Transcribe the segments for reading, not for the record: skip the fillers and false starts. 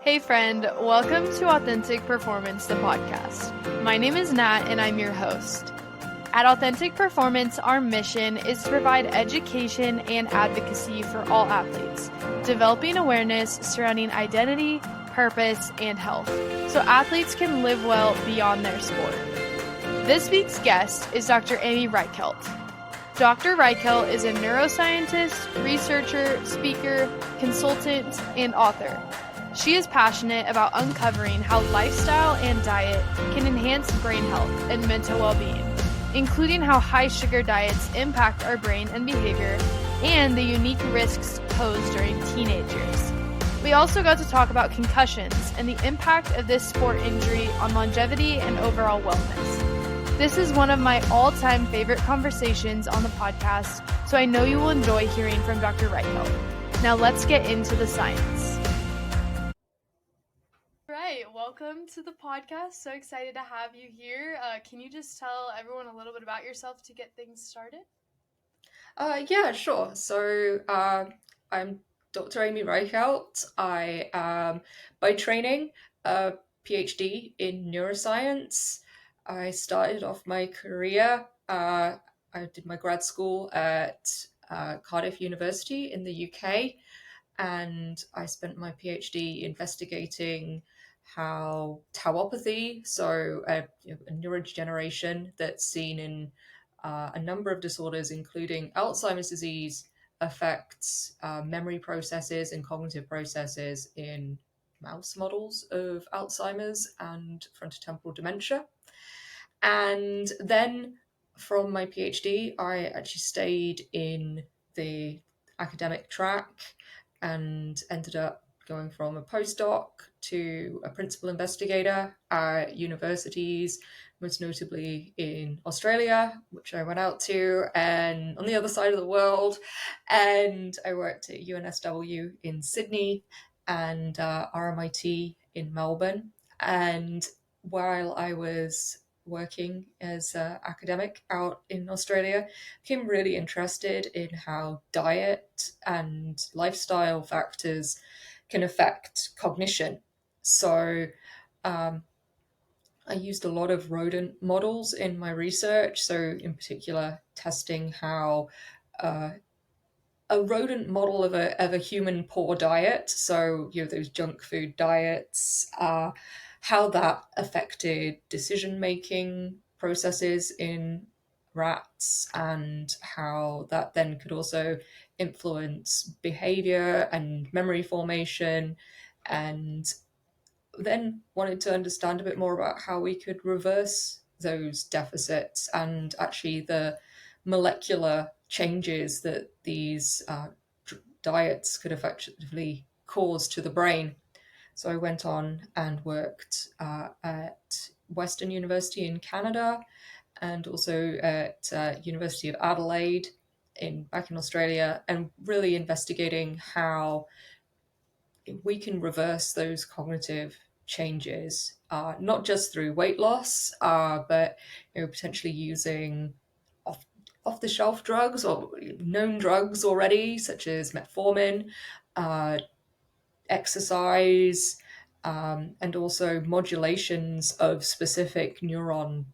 Hey friend, welcome to Authentic Performance, the podcast. My name is Nat and I'm your host. At Authentic Performance, our mission is to provide education and advocacy for all athletes, developing awareness surrounding identity, purpose, and health, so athletes can live well beyond their sport. This week's guest is Dr. Amy Reichelt. Dr. Reichelt is a neuroscientist, researcher, speaker, consultant, and author. She is passionate about uncovering how lifestyle and diet can enhance brain health and mental well-being, including how high-sugar diets impact our brain and behavior and the unique risks posed during teenage years. We also got to talk about concussions and the impact of this sport injury on longevity and overall wellness. This is one of my all-time favorite conversations on the podcast, so I know you will enjoy hearing from Dr. Reichelt. Now let's get into the science. Welcome to the podcast. So excited to have you here. Can you just tell everyone a little bit about yourself to get things started? Yeah, sure. So I'm Dr. Amy Reichelt. I am, by training, a PhD in neuroscience. I started off my career, I did my grad school at Cardiff University in the UK, and I spent my PhD investigating how tauopathy, so a neurodegeneration that's seen in a number of disorders, including Alzheimer's disease, affects memory processes and cognitive processes in mouse models of Alzheimer's and frontotemporal dementia. And then from my PhD, I actually stayed in the academic track and ended up going from a postdoc to a principal investigator at universities, most notably in Australia, which I went out to, and on the other side of the world. And I worked at UNSW in Sydney and RMIT in Melbourne. And while I was working as an academic out in Australia, became really interested in how diet and lifestyle factors can affect cognition. So I used a lot of rodent models in my research. So in particular, testing how a rodent model of a human poor diet, so those junk food diets, how that affected decision making processes in rats, and how that then could also influence behavior and memory formation, and then wanted to understand a bit more about how we could reverse those deficits and actually the molecular changes that these diets could effectively cause to the brain. So I went on and worked at Western University in Canada, and also at University of Adelaide back in Australia, and really investigating how we can reverse those cognitive changes, not just through weight loss, but potentially using off-the-shelf drugs or known drugs already, such as metformin, exercise, and also modulations of specific neuron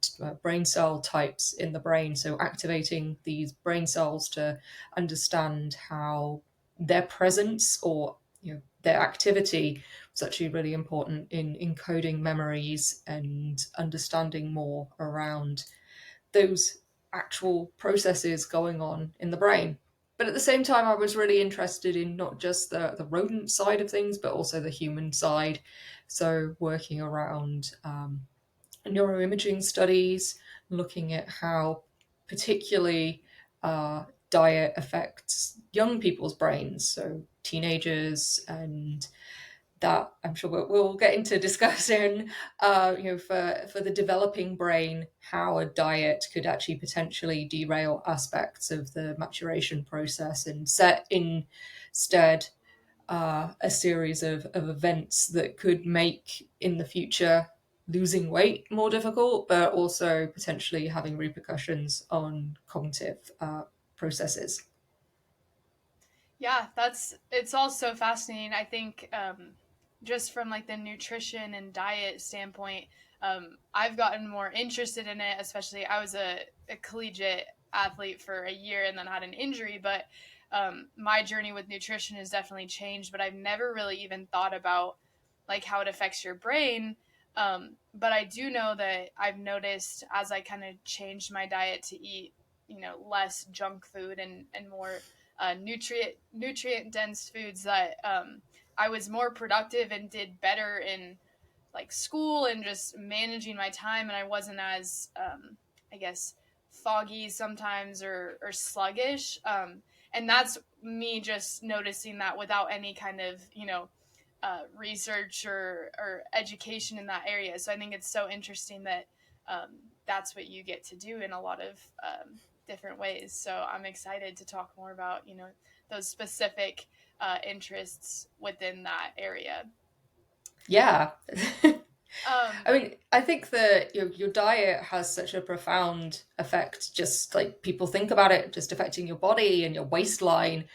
brain cell types in the brain. So activating these brain cells to understand how their presence or their activity was actually really important in encoding memories and understanding more around those actual processes going on in the brain. But at the same time, I was really interested in not just the rodent side of things, but also the human side. So working around neuroimaging studies, looking at how particularly diet affects young people's brains, so teenagers, and that I'm sure we'll get into discussing, for the developing brain, how a diet could actually potentially derail aspects of the maturation process and set instead a series of events that could make in the future losing weight more difficult, but also potentially having repercussions on cognitive processes. Yeah, it's all so fascinating. I think just from like the nutrition and diet standpoint, I've gotten more interested in it. Especially, I was a collegiate athlete for a year and then had an injury, but my journey with nutrition has definitely changed. But I've never really even thought about like how it affects your brain. But I do know that I've noticed as I kind of changed my diet to eat, less junk food and more nutrient dense foods, that I was more productive and did better in like school and just managing my time, and I wasn't as I guess foggy sometimes or sluggish. And that's me just noticing that without any kind of research or education in that area. So I think it's so interesting that that's what you get to do in a lot of different ways. So I'm excited to talk more about those specific interests within that area. Yeah. Um, I mean, I think that your diet has such a profound effect, just like people think about it, just affecting your body and your waistline.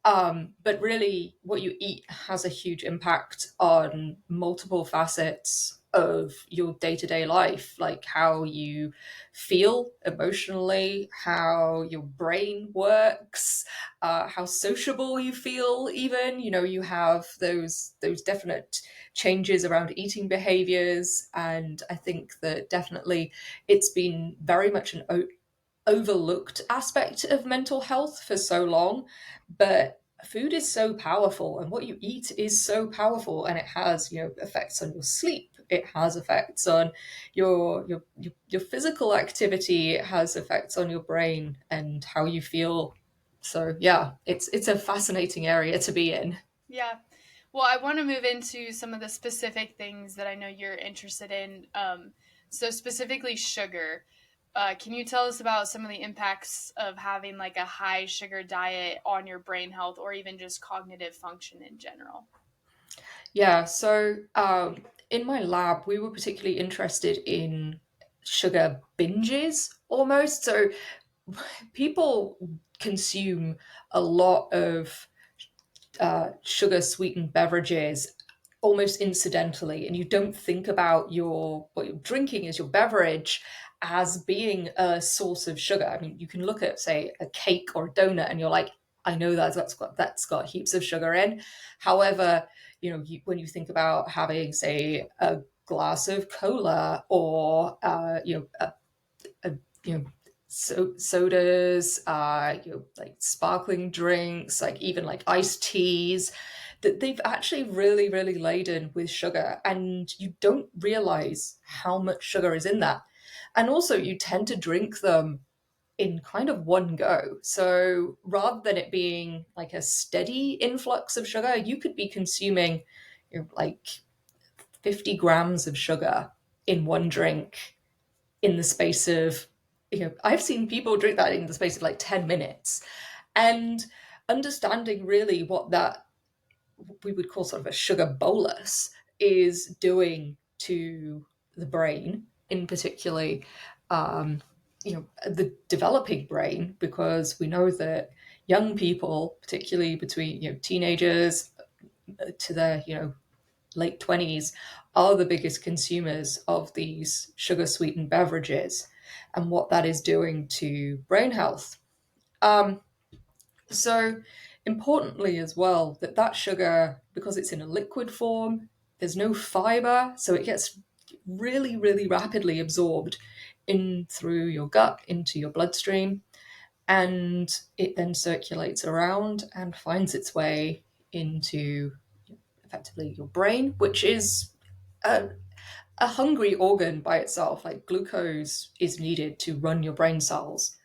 But really, what you eat has a huge impact on multiple facets of your day to day life, like how you feel emotionally, how your brain works, how sociable you feel. Even you have those definite changes around eating behaviors, and I think that definitely it's been very much an overlooked aspect of mental health for so long, but food is so powerful and what you eat is so powerful, and it has effects on your sleep, it has effects on your physical activity, it has effects on your brain and how you feel. So yeah, it's a fascinating area to be in. yeah. Well, I want to move into some of the specific things that I know you're interested in. So specifically sugar. Can you tell us about some of the impacts of having like a high sugar diet on your brain health or even just cognitive function in general? Yeah, so in my lab, we were particularly interested in sugar binges almost. So people consume a lot of sugar sweetened beverages almost incidentally, and you don't think about what you're drinking as your beverage as being a source of sugar. I mean, you can look at, say, a cake or a donut and you're like, I know that's got heaps of sugar in. However, when you think about having, say, a glass of cola or a sodas, like sparkling drinks, like even like iced teas, that they've actually really, really laden with sugar, and you don't realize how much sugar is in that. And also, you tend to drink them in kind of one go. So rather than it being like a steady influx of sugar, you could be consuming like 50 grams of sugar in one drink in the space of, I've seen people drink that in the space of like 10 minutes. And understanding really what that we would call sort of a sugar bolus is doing to the brain, in particularly, the developing brain, because we know that young people, particularly between teenagers to their late 20s, are the biggest consumers of these sugar sweetened beverages and what that is doing to brain health. Um, so, importantly, as well, that sugar, because it's in a liquid form, there's no fiber, so it gets really, really rapidly absorbed in through your gut into your bloodstream, and it then circulates around and finds its way into effectively your brain, which is a, a hungry organ by itself. Like glucose is needed to run your brain cells.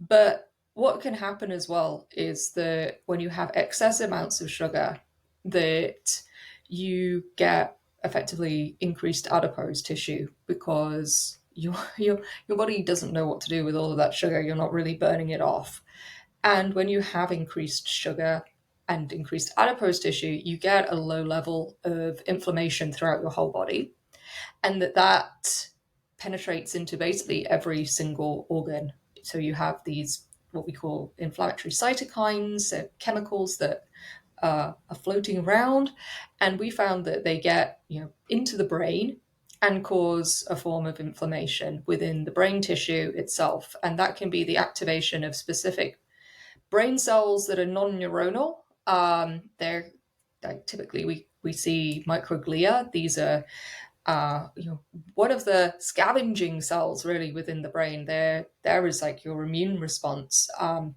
But what can happen as well is that when you have excess amounts of sugar, that you get effectively increased adipose tissue because your body doesn't know what to do with all of that sugar. You're not really burning it off. And when you have increased sugar and increased adipose tissue, you get a low level of inflammation throughout your whole body, and that penetrates into basically every single organ. So you have these what we call inflammatory cytokines, chemicals that are floating around, and we found that they get into the brain and cause a form of inflammation within the brain tissue itself, and that can be the activation of specific brain cells that are non-neuronal. They're like, typically we see microglia. These are one of the scavenging cells really within the brain. There is like your immune response.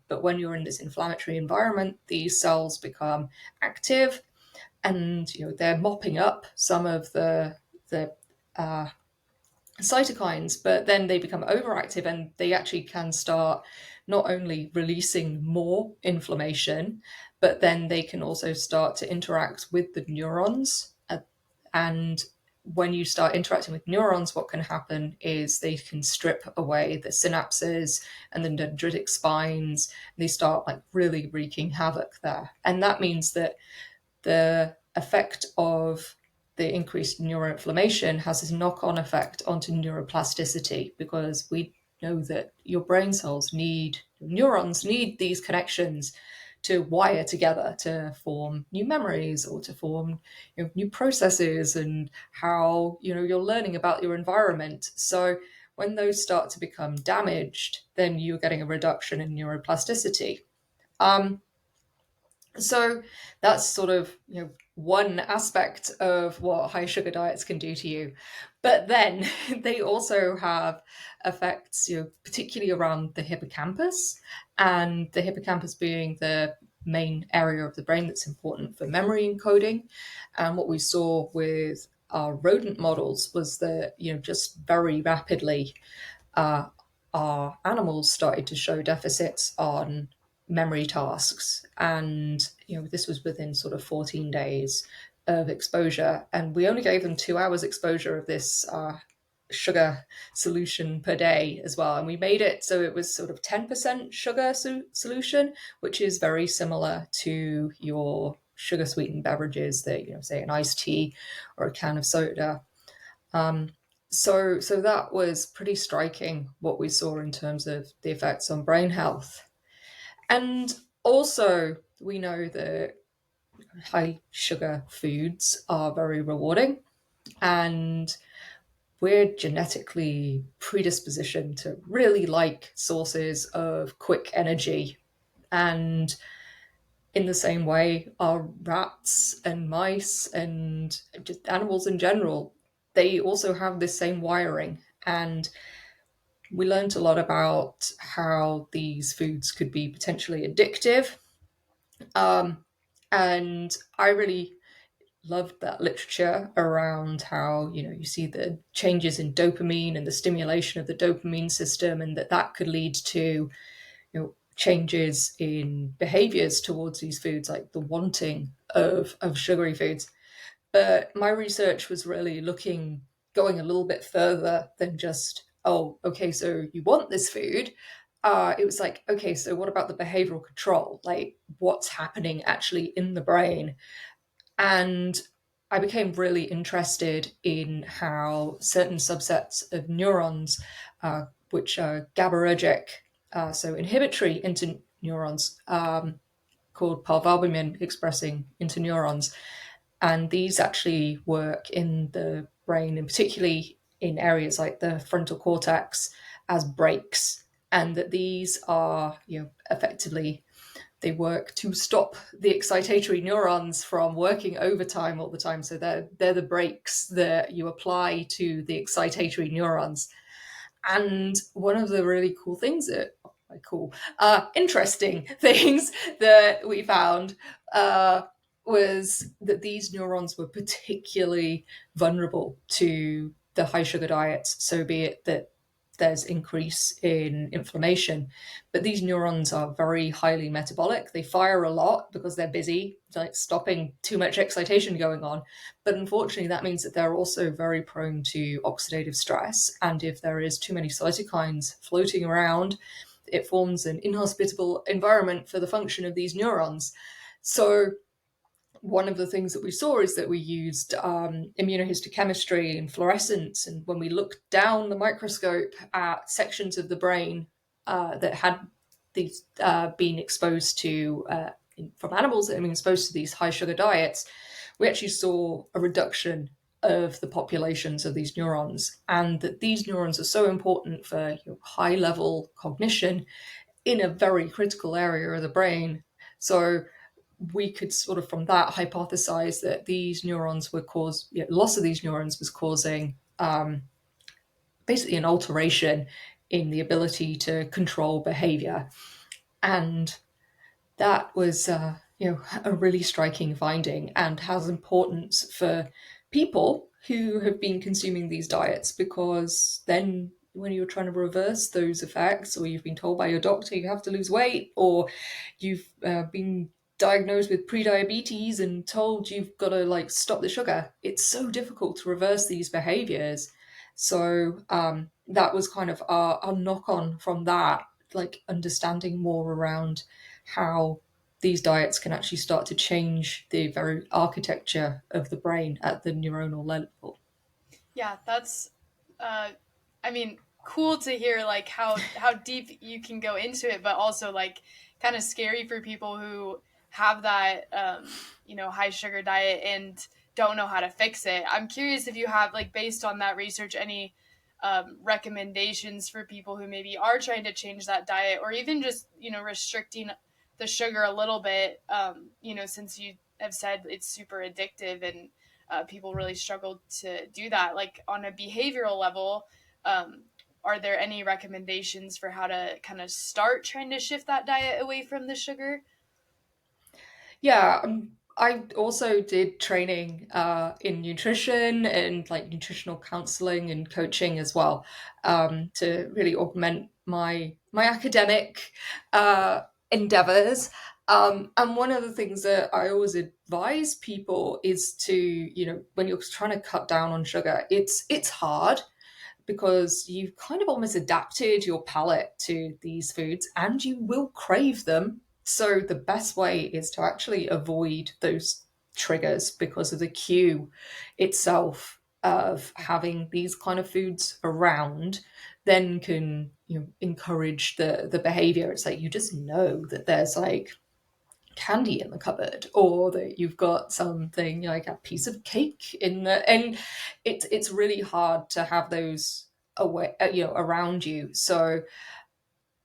But when you're in this inflammatory environment, these cells become active, and they're mopping up some of the uh, cytokines, but then they become overactive and they actually can start not only releasing more inflammation, but then they can also start to interact with the neurons. And when you start interacting with neurons, what can happen is they can strip away the synapses and the dendritic spines. And they start like really wreaking havoc there. And that means that the effect of the increased neuroinflammation has this knock-on effect onto neuroplasticity, because we know that your brain cells neurons need these connections to wire together to form new memories or to form new processes, and how you're learning about your environment. So when those start to become damaged, then you're getting a reduction in neuroplasticity. So that's sort of one aspect of what high sugar diets can do to you. But then they also have effects, particularly around the hippocampus, and the hippocampus being the main area of the brain that's important for memory encoding. And what we saw with our rodent models was that just very rapidly our animals started to show deficits on memory tasks, and this was within sort of 14 days of exposure, and we only gave them 2 hours exposure of this sugar solution per day as well, and we made it so it was sort of 10% sugar solution, which is very similar to your sugar sweetened beverages that say an iced tea or a can of soda. So that was pretty striking what we saw in terms of the effects on brain health. And also, we know that high sugar foods are very rewarding, and we're genetically predispositioned to really like sources of quick energy. And in the same way, our rats and mice and just animals in general, they also have this same wiring. And we learned a lot about how these foods could be potentially addictive. And I really loved that literature around how you see the changes in dopamine and the stimulation of the dopamine system, and that could lead to changes in behaviors towards these foods, like the wanting of sugary foods. But my research was really going a little bit further than just, oh, okay, so you want this food. It was like, okay, so what about the behavioral control? Like, what's happening actually in the brain? And I became really interested in how certain subsets of neurons, which are GABAergic, so inhibitory interneurons, called parvalbumin expressing interneurons, and these actually work in the brain, and particularly in areas like the frontal cortex, as brakes, and that these are effectively, they work to stop the excitatory neurons from working overtime all the time. So they're the brakes that you apply to the excitatory neurons. And one of the really cool things that interesting things that we found was that these neurons were particularly vulnerable to the high sugar diets. So be it that there's increase in inflammation, but these neurons are very highly metabolic. They fire a lot because they're busy, like stopping too much excitation going on. But unfortunately, that means that they're also very prone to oxidative stress. And if there is too many cytokines floating around, it forms an inhospitable environment for the function of these neurons. So one of the things that we saw is that we used immunohistochemistry and fluorescence. And when we looked down the microscope at sections of the brain that had these been exposed to from animals that have been exposed to these high sugar diets, we actually saw a reduction of the populations of these neurons, and that these neurons are so important for high level cognition in a very critical area of the brain. So we could sort of from that hypothesize that these neurons were loss of these neurons was causing basically an alteration in the ability to control behavior. And that was a really striking finding, and has importance for people who have been consuming these diets, because then when you're trying to reverse those effects, or you've been told by your doctor you have to lose weight, or you've been diagnosed with prediabetes and told you've got to like stop the sugar, it's so difficult to reverse these behaviors. So that was kind of our knock on from that, like understanding more around how these diets can actually start to change the very architecture of the brain at the neuronal level. Yeah, that's, I mean, cool to hear like how deep you can go into it, but also like kind of scary for people who have that high sugar diet and don't know how to fix it. I'm curious if you have like based on that research any recommendations for people who maybe are trying to change that diet, or even just restricting the sugar a little bit. Since you have said it's super addictive and people really struggle to do that. Like on a behavioral level, are there any recommendations for how to kind of start trying to shift that diet away from the sugar? Yeah, I also did training in nutrition and like nutritional counseling and coaching as well, to really augment my academic endeavors. And one of the things that I always advise people is to, when you're trying to cut down on sugar, it's hard because you've kind of almost adapted your palate to these foods and you will crave them. So the best way is to actually avoid those triggers, because of the cue itself of having these kind of foods around then can encourage the behavior. It's like you just know that there's like candy in the cupboard, or that you've got something like a piece of cake in the, and it's really hard to have those away around you. So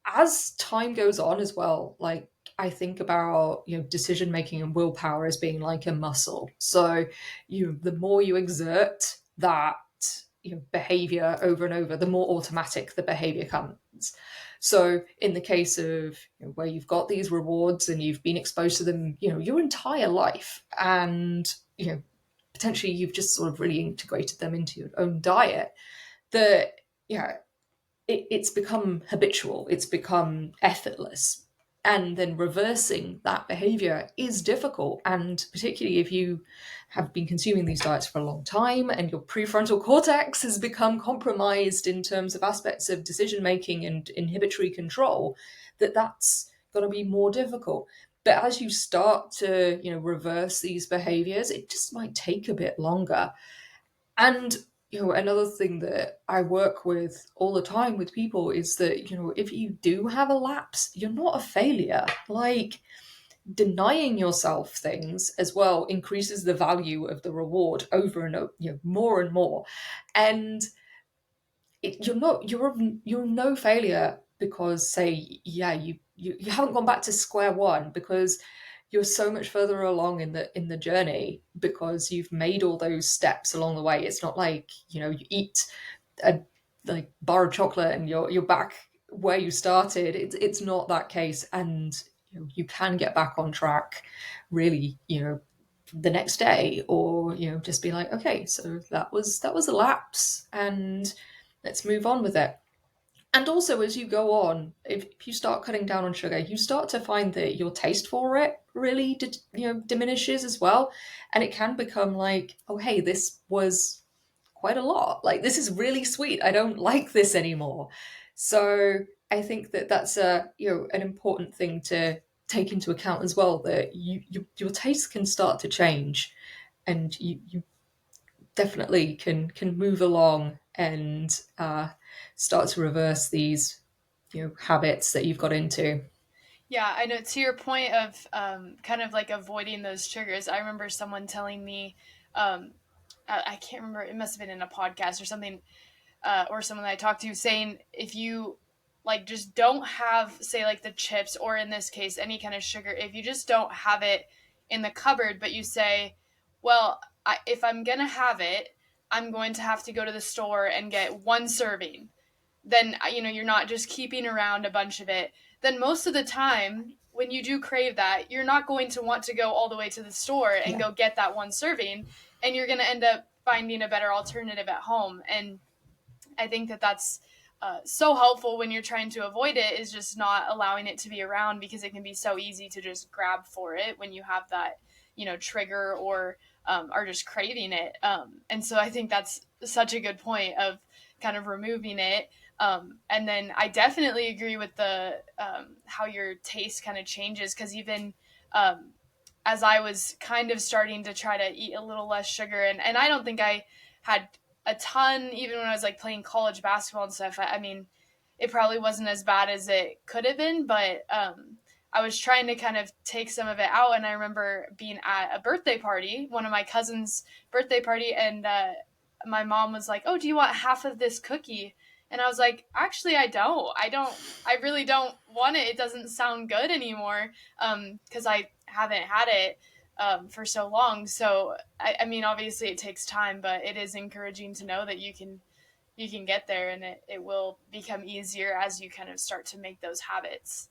as time goes on as well, like I think about decision making and willpower as being like a muscle. So the more you exert that behavior over and over, the more automatic the behavior comes. So in the case of where you've got these rewards and you've been exposed to them your entire life, and potentially you've just sort of really integrated them into your own diet, that it's become habitual, it's become effortless. And then reversing that behavior is difficult. And particularly if you have been consuming these diets for a long time and your prefrontal cortex has become compromised in terms of aspects of decision making and inhibitory control, that's going to be more difficult. But as you start to reverse these behaviors, it just might take a bit longer. And another thing that I work with all the time with people is that if you do have a lapse, you're not a failure. Like, denying yourself things as well increases the value of the reward over and over, more and more. And you're no failure, because say you haven't gone back to square one, because you're so much further along in the journey, because you've made all those steps along the way. It's not like you eat a like bar of chocolate and you're back where you started. It's not that case. And you can get back on track really the next day, or just be like, okay, so that was a lapse, and let's move on with it. And also, as you go on, if you start cutting down on sugar, you start to find that your taste for it really diminishes as well. And it can become like, oh hey, this was quite a lot, like this is really sweet, I don't like this anymore. So I think that that's an important thing to take into account as well, that your taste can start to change, and you definitely can move along and start to reverse these habits that you've got into. Yeah, I know. To your point of kind of like avoiding those triggers, I remember someone telling me, I can't remember, it must have been in a podcast or something, or someone that I talked to saying if you like just don't have, say, like the chips, or in this case, any kind of sugar, if you just don't have it in the cupboard, but you say, well, if I'm going to have it, I'm going to have to go to the store and get one serving, then you're not just keeping around a bunch of it. Then most of the time when you do crave that, you're not going to want to go all the way to the store and Yeah. go get that one serving, and you're going to end up finding a better alternative at home. And I think that that's so helpful when you're trying to avoid it, is just not allowing it to be around, because it can be so easy to just grab for it when you have that, trigger, or are just craving it. And so I think that's such a good point of kind of removing it. And then I definitely agree with the how your taste kind of changes, because even as I was kind of starting to try to eat a little less sugar, and I don't think I had a ton even when I was like playing college basketball and stuff. I mean, it probably wasn't as bad as it could have been, but I was trying to kind of take some of it out. And I remember being at a birthday party, one of my cousin's birthday party, and my mom was like, "Oh, do you want half of this cookie?" And I was like, "Actually, I don't. I really don't want it. It doesn't sound good anymore." Because I haven't had it for so long. So I mean, obviously it takes time, but it is encouraging to know that you can get there, and it will become easier as you kind of start to make those habits.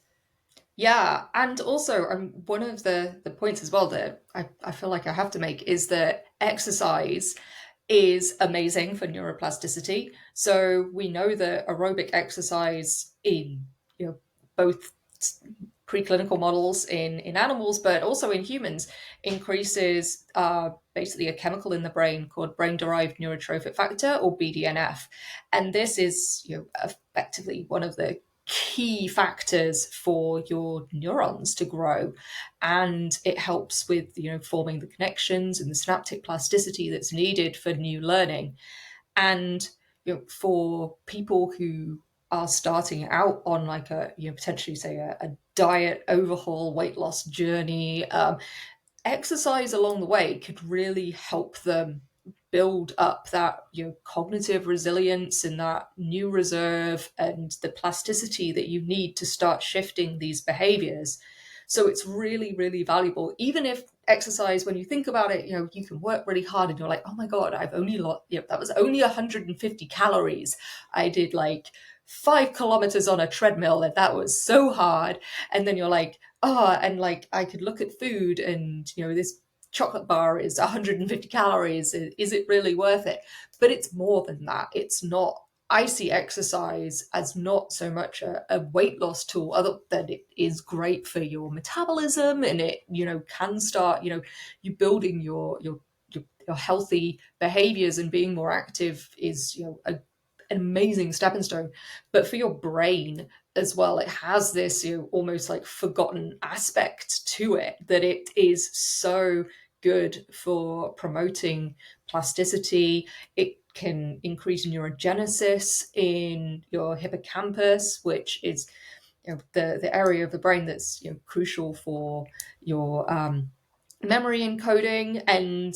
Yeah, and also one of the points as well that I feel like I have to make is that exercise is amazing for neuroplasticity. So we know that aerobic exercise in, both preclinical models in animals, but also in humans, increases basically a chemical in the brain called brain-derived neurotrophic factor, or BDNF, and this is, effectively one of the key factors for your neurons to grow, and it helps with, forming the connections and the synaptic plasticity that's needed for new learning. And, for people who are starting out on like a, potentially say a diet overhaul, weight loss journey, exercise along the way could really help them build up that, cognitive resilience and that new reserve and the plasticity that you need to start shifting these behaviors. So it's really, really valuable. Even if exercise, when you think about it, you can work really hard and you're like, oh my God, I've only lost, that was only 150 calories. I did like 5 kilometers on a treadmill and that was so hard. And then you're like, oh, and like I could look at food and, this chocolate bar is 150 calories. Is it really worth it? But it's more than that. It's not. I see exercise as not so much a weight loss tool, other than it is great for your metabolism, and it, can start, you building your healthy behaviors, and being more active is, an amazing stepping stone. But for your brain as well, it has this, almost like forgotten aspect to it, that it is so good for promoting plasticity. It can increase neurogenesis in your hippocampus, which is, the area of the brain that's, crucial for your memory encoding. And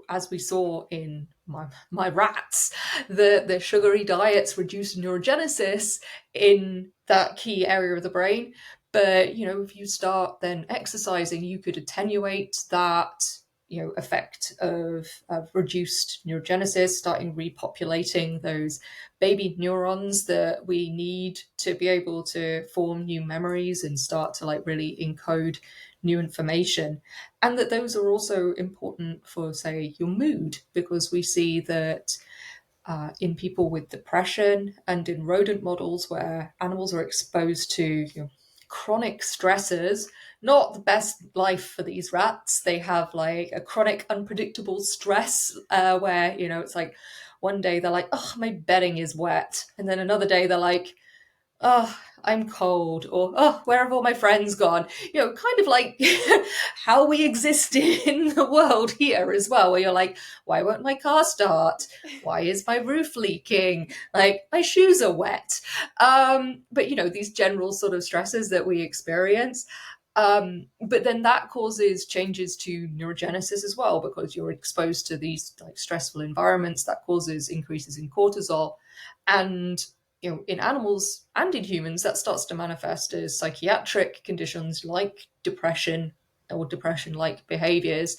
as we saw in my rats, the sugary diets reduce neurogenesis in that key area of the brain. But, if you start then exercising, you could attenuate that, effect of reduced neurogenesis, starting repopulating those baby neurons that we need to be able to form new memories and start to like really encode new information. And that those are also important for, say, your mood, because we see that in people with depression and in rodent models where animals are exposed to, chronic stressors, not the best life for these rats. They have like a chronic unpredictable stress, where, it's like one day they're like, oh, my bedding is wet, and then another day they're like, oh, I'm cold, or oh, where have all my friends gone? Kind of like how we exist in the world here as well, where you're like, why won't my car start? Why is my roof leaking? Like, my shoes are wet. But these general sort of stresses that we experience. But then that causes changes to neurogenesis as well, because you're exposed to these like stressful environments that causes increases in cortisol. And in animals and in humans, that starts to manifest as psychiatric conditions like depression or depression-like behaviors.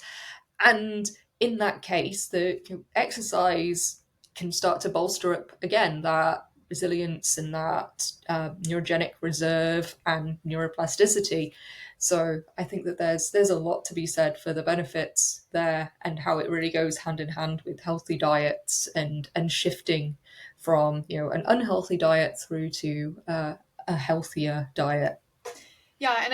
And in that case, the exercise can start to bolster up again that resilience and that neurogenic reserve and neuroplasticity. So I think that there's a lot to be said for the benefits there, and how it really goes hand in hand with healthy diets and shifting from an unhealthy diet through to a healthier diet. Yeah, and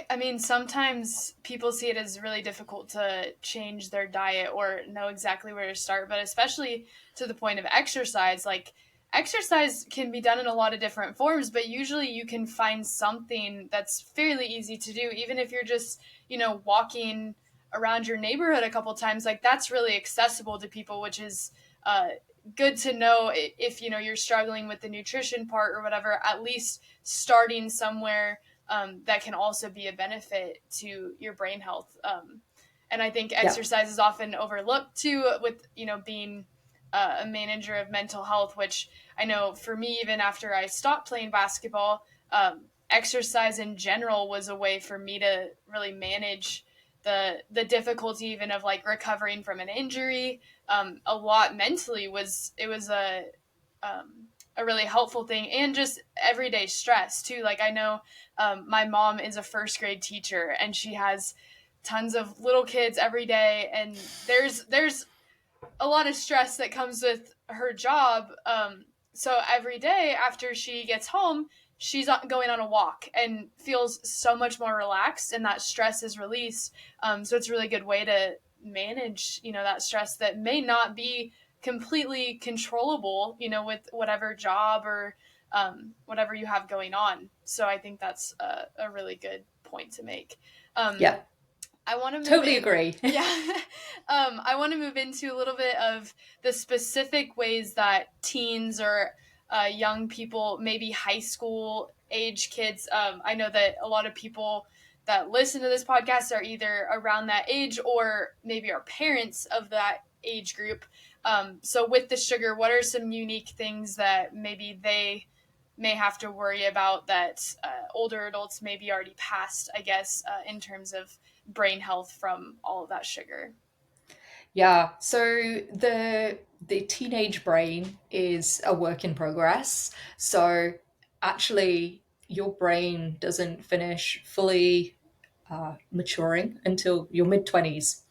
I mean, sometimes people see it as really difficult to change their diet or know exactly where to start, but especially to the point of exercise. Like, exercise can be done in a lot of different forms, but usually you can find something that's fairly easy to do, even if you're just, walking around your neighborhood a couple times. Like, that's really accessible to people, which is good to know if, you're struggling with the nutrition part or whatever, at least starting somewhere that can also be a benefit to your brain health. And I think Yeah. exercise is often overlooked too, with being a manager of mental health. Which I know for me, even after I stopped playing basketball, exercise in general was a way for me to really manage the difficulty even of like recovering from an injury. A lot mentally was a really helpful thing, and just everyday stress too. Like, I know my mom is a first grade teacher, and she has tons of little kids every day, and there's a lot of stress that comes with her job. So every day after she gets home, she's going on a walk and feels so much more relaxed, and that stress is released. So it's a really good way to manage, that stress that may not be completely controllable, with whatever job or whatever you have going on. So I think that's a really good point to make. Um, Yeah, I want to move totally in. agree. Yeah. I want to move into a little bit of the specific ways that teens or young people, maybe high school age kids, I know that a lot of people that listen to this podcast are either around that age or maybe are parents of that age group. So with the sugar, what are some unique things that maybe they may have to worry about that older adults maybe already passed, I guess, in terms of brain health from all of that sugar? Yeah, so the teenage brain is a work in progress. So actually, your brain doesn't finish fully maturing until your mid-20s.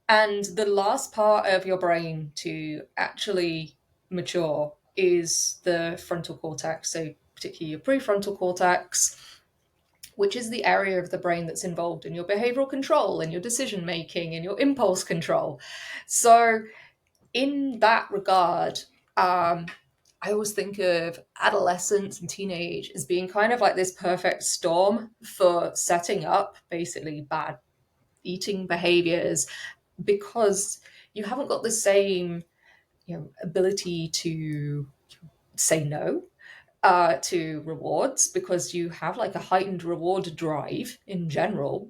And the last part of your brain to actually mature is the frontal cortex, so particularly your prefrontal cortex, which is the area of the brain that's involved in your behavioral control and your decision making and your impulse control. So, in that regard, I always think of adolescence and teenage as being kind of like this perfect storm for setting up basically bad eating behaviors, because you haven't got the same ability to say no to rewards, because you have like a heightened reward drive in general,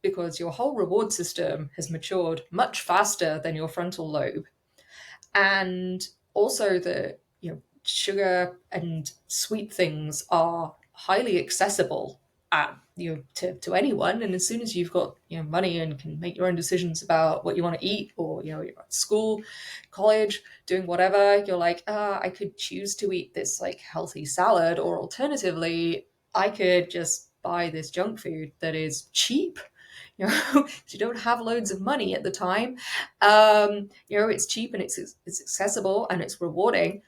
because your whole reward system has matured much faster than your frontal lobe. And also the sugar and sweet things are highly accessible at to anyone. And as soon as you've got money and can make your own decisions about what you want to eat, or you're at school, college, doing whatever, you're like, I could choose to eat this like healthy salad, or alternatively I could just buy this junk food that is cheap, because you don't have loads of money at the time. It's cheap and it's accessible and it's rewarding.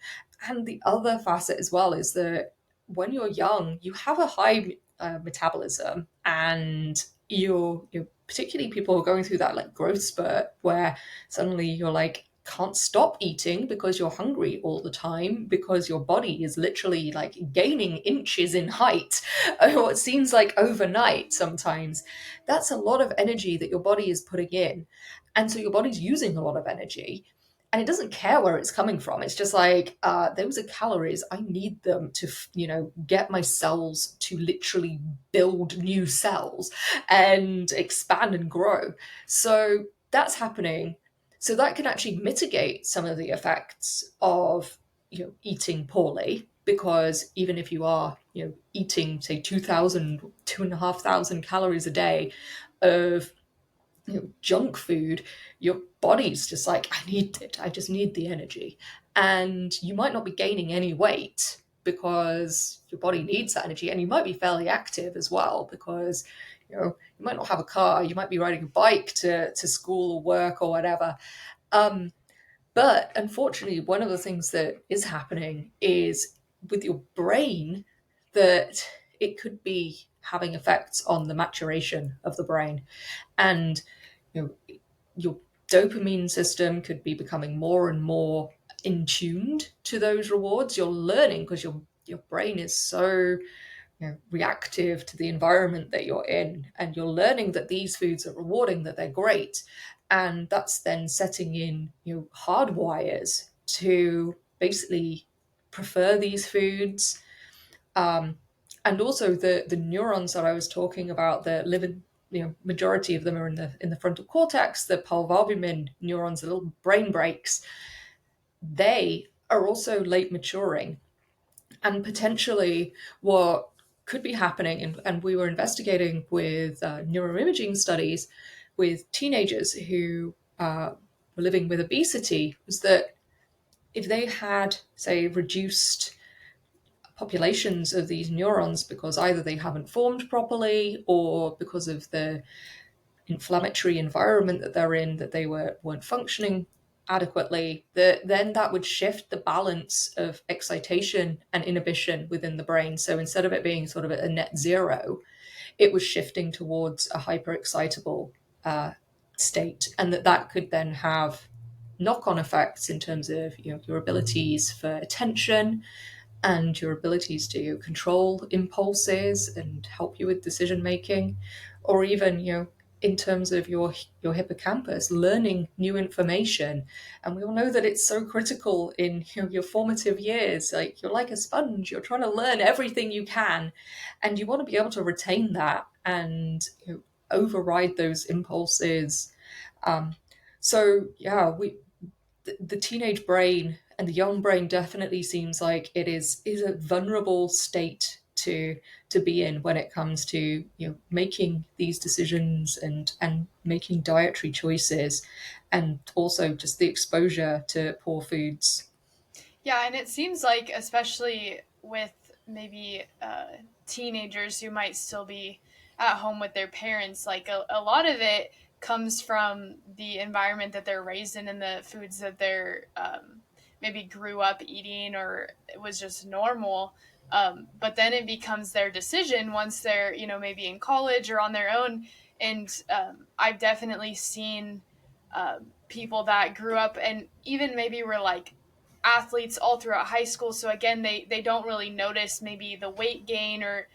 And the other facet as well is that when you're young, you have a high metabolism, and you're particularly people who are going through that like growth spurt where suddenly you're like can't stop eating because you're hungry all the time, because your body is literally like gaining inches in height, or it seems like overnight sometimes. That's a lot of energy that your body is putting in. And so your body's using a lot of energy, and it doesn't care where it's coming from. It's just like, those are calories. I need them to, get my cells to literally build new cells and expand and grow. So that's happening. So that can actually mitigate some of the effects of, eating poorly, because even if you are, eating, say, 2,000, 2,500 calories a day of, junk food, your body's just like, I need it. I just need the energy. And you might not be gaining any weight because your body needs that energy. And you might be fairly active as well, because, you might not have a car. You might be riding a bike to school or work or whatever. But unfortunately, one of the things that is happening is with your brain, that it could be having effects on the maturation of the brain. And your dopamine system could be becoming more and more in tuned to those rewards. You're learning because your brain is so, reactive to the environment that you're in, and you're learning that these foods are rewarding, that they're great, and that's then setting in, hardwires to basically prefer these foods. um, and also the neurons that I was talking about that live in, majority of them are in the frontal cortex, the pulvalbumin neurons, the little brain breaks. They are also late maturing, and potentially what could be happening, and we were investigating with neuroimaging studies with teenagers who were living with obesity, was that if they had, say, reduced populations of these neurons because either they haven't formed properly or because of the inflammatory environment that they're in, that they weren't functioning adequately, then that would shift the balance of excitation and inhibition within the brain. So instead of it being sort of a net zero, it was shifting towards a hyperexcitable state, and that could then have knock-on effects in terms of, your abilities for attention and your abilities to control impulses and help you with decision making, or even, in terms of your hippocampus learning new information. And we all know that it's so critical in, your formative years. Like, you're like a sponge, you're trying to learn everything you can, and you want to be able to retain that and, override those impulses. So yeah, the teenage brain and the young brain definitely seems like it is a vulnerable state to be in when it comes to, making these decisions and making dietary choices, and also just the exposure to poor foods. Yeah, and it seems like, especially with maybe teenagers who might still be at home with their parents, like a lot of it comes from the environment that they're raised in and the foods that they're maybe grew up eating, or it was just normal. But then it becomes their decision once they're, maybe in college or on their own. And I've definitely seen people that grew up and even maybe were like athletes all throughout high school. So again, they don't really notice maybe the weight gain, or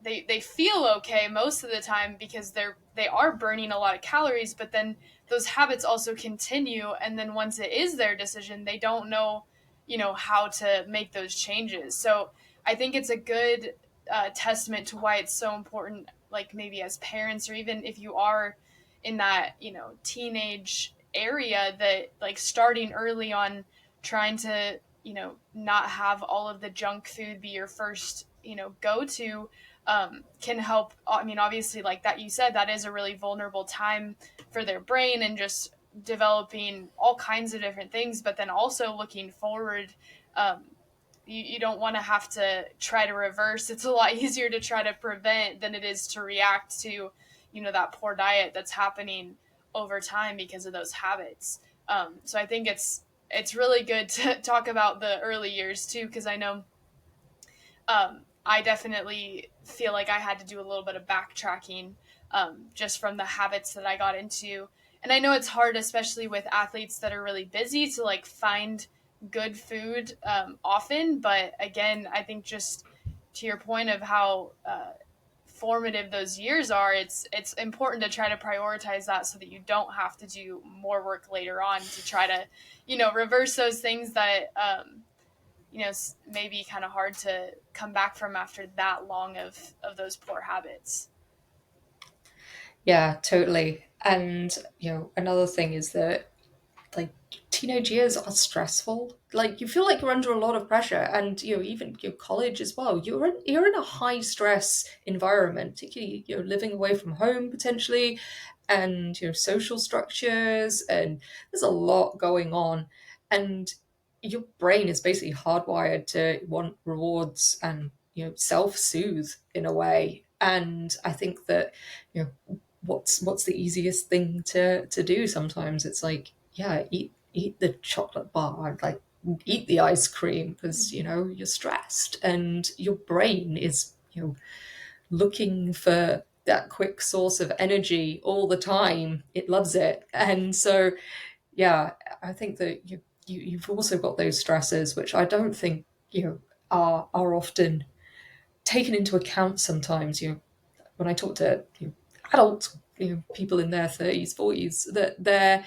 they feel okay most of the time because they are burning a lot of calories, but then those habits also continue. And then once it is their decision, they don't know, how to make those changes. So I think it's a good testament to why it's so important, like maybe as parents, or even if you are in that, teenage area, that like starting early on trying to, not have all of the junk food be your first, go to, can help. I mean, obviously, like that you said, that is a really vulnerable time for their brain and just developing all kinds of different things. But then also looking forward, you don't want to have to try to reverse. It's a lot easier to try to prevent than it is to react to, that poor diet that's happening over time because of those habits. So I think it's really good to talk about the early years too, because I know I definitely feel like I had to do a little bit of backtracking, just from the habits that I got into. And I know it's hard, especially with athletes that are really busy, to like find good food often. But again, I think just to your point of how formative those years are, it's important to try to prioritize that so that you don't have to do more work later on to try to, reverse those things that may be kind of hard to come back from after that long of those poor habits. Yeah, totally. And another thing is that like teenage years are stressful. Like you feel like you're under a lot of pressure, and even your college as well. You're in a high stress environment, particularly living away from home potentially, and social structures, and there's a lot going on, and your brain is basically hardwired to want rewards and self-soothe in a way. And I think that what's the easiest thing to do sometimes. It's like, yeah, eat the chocolate bar, like eat the ice cream, because you're stressed and your brain is looking for that quick source of energy all the time. It loves it. And so yeah, I think that you've also got those stresses which I don't think are often taken into account sometimes. When I talk to adults, people in their 30s, 40s, that they're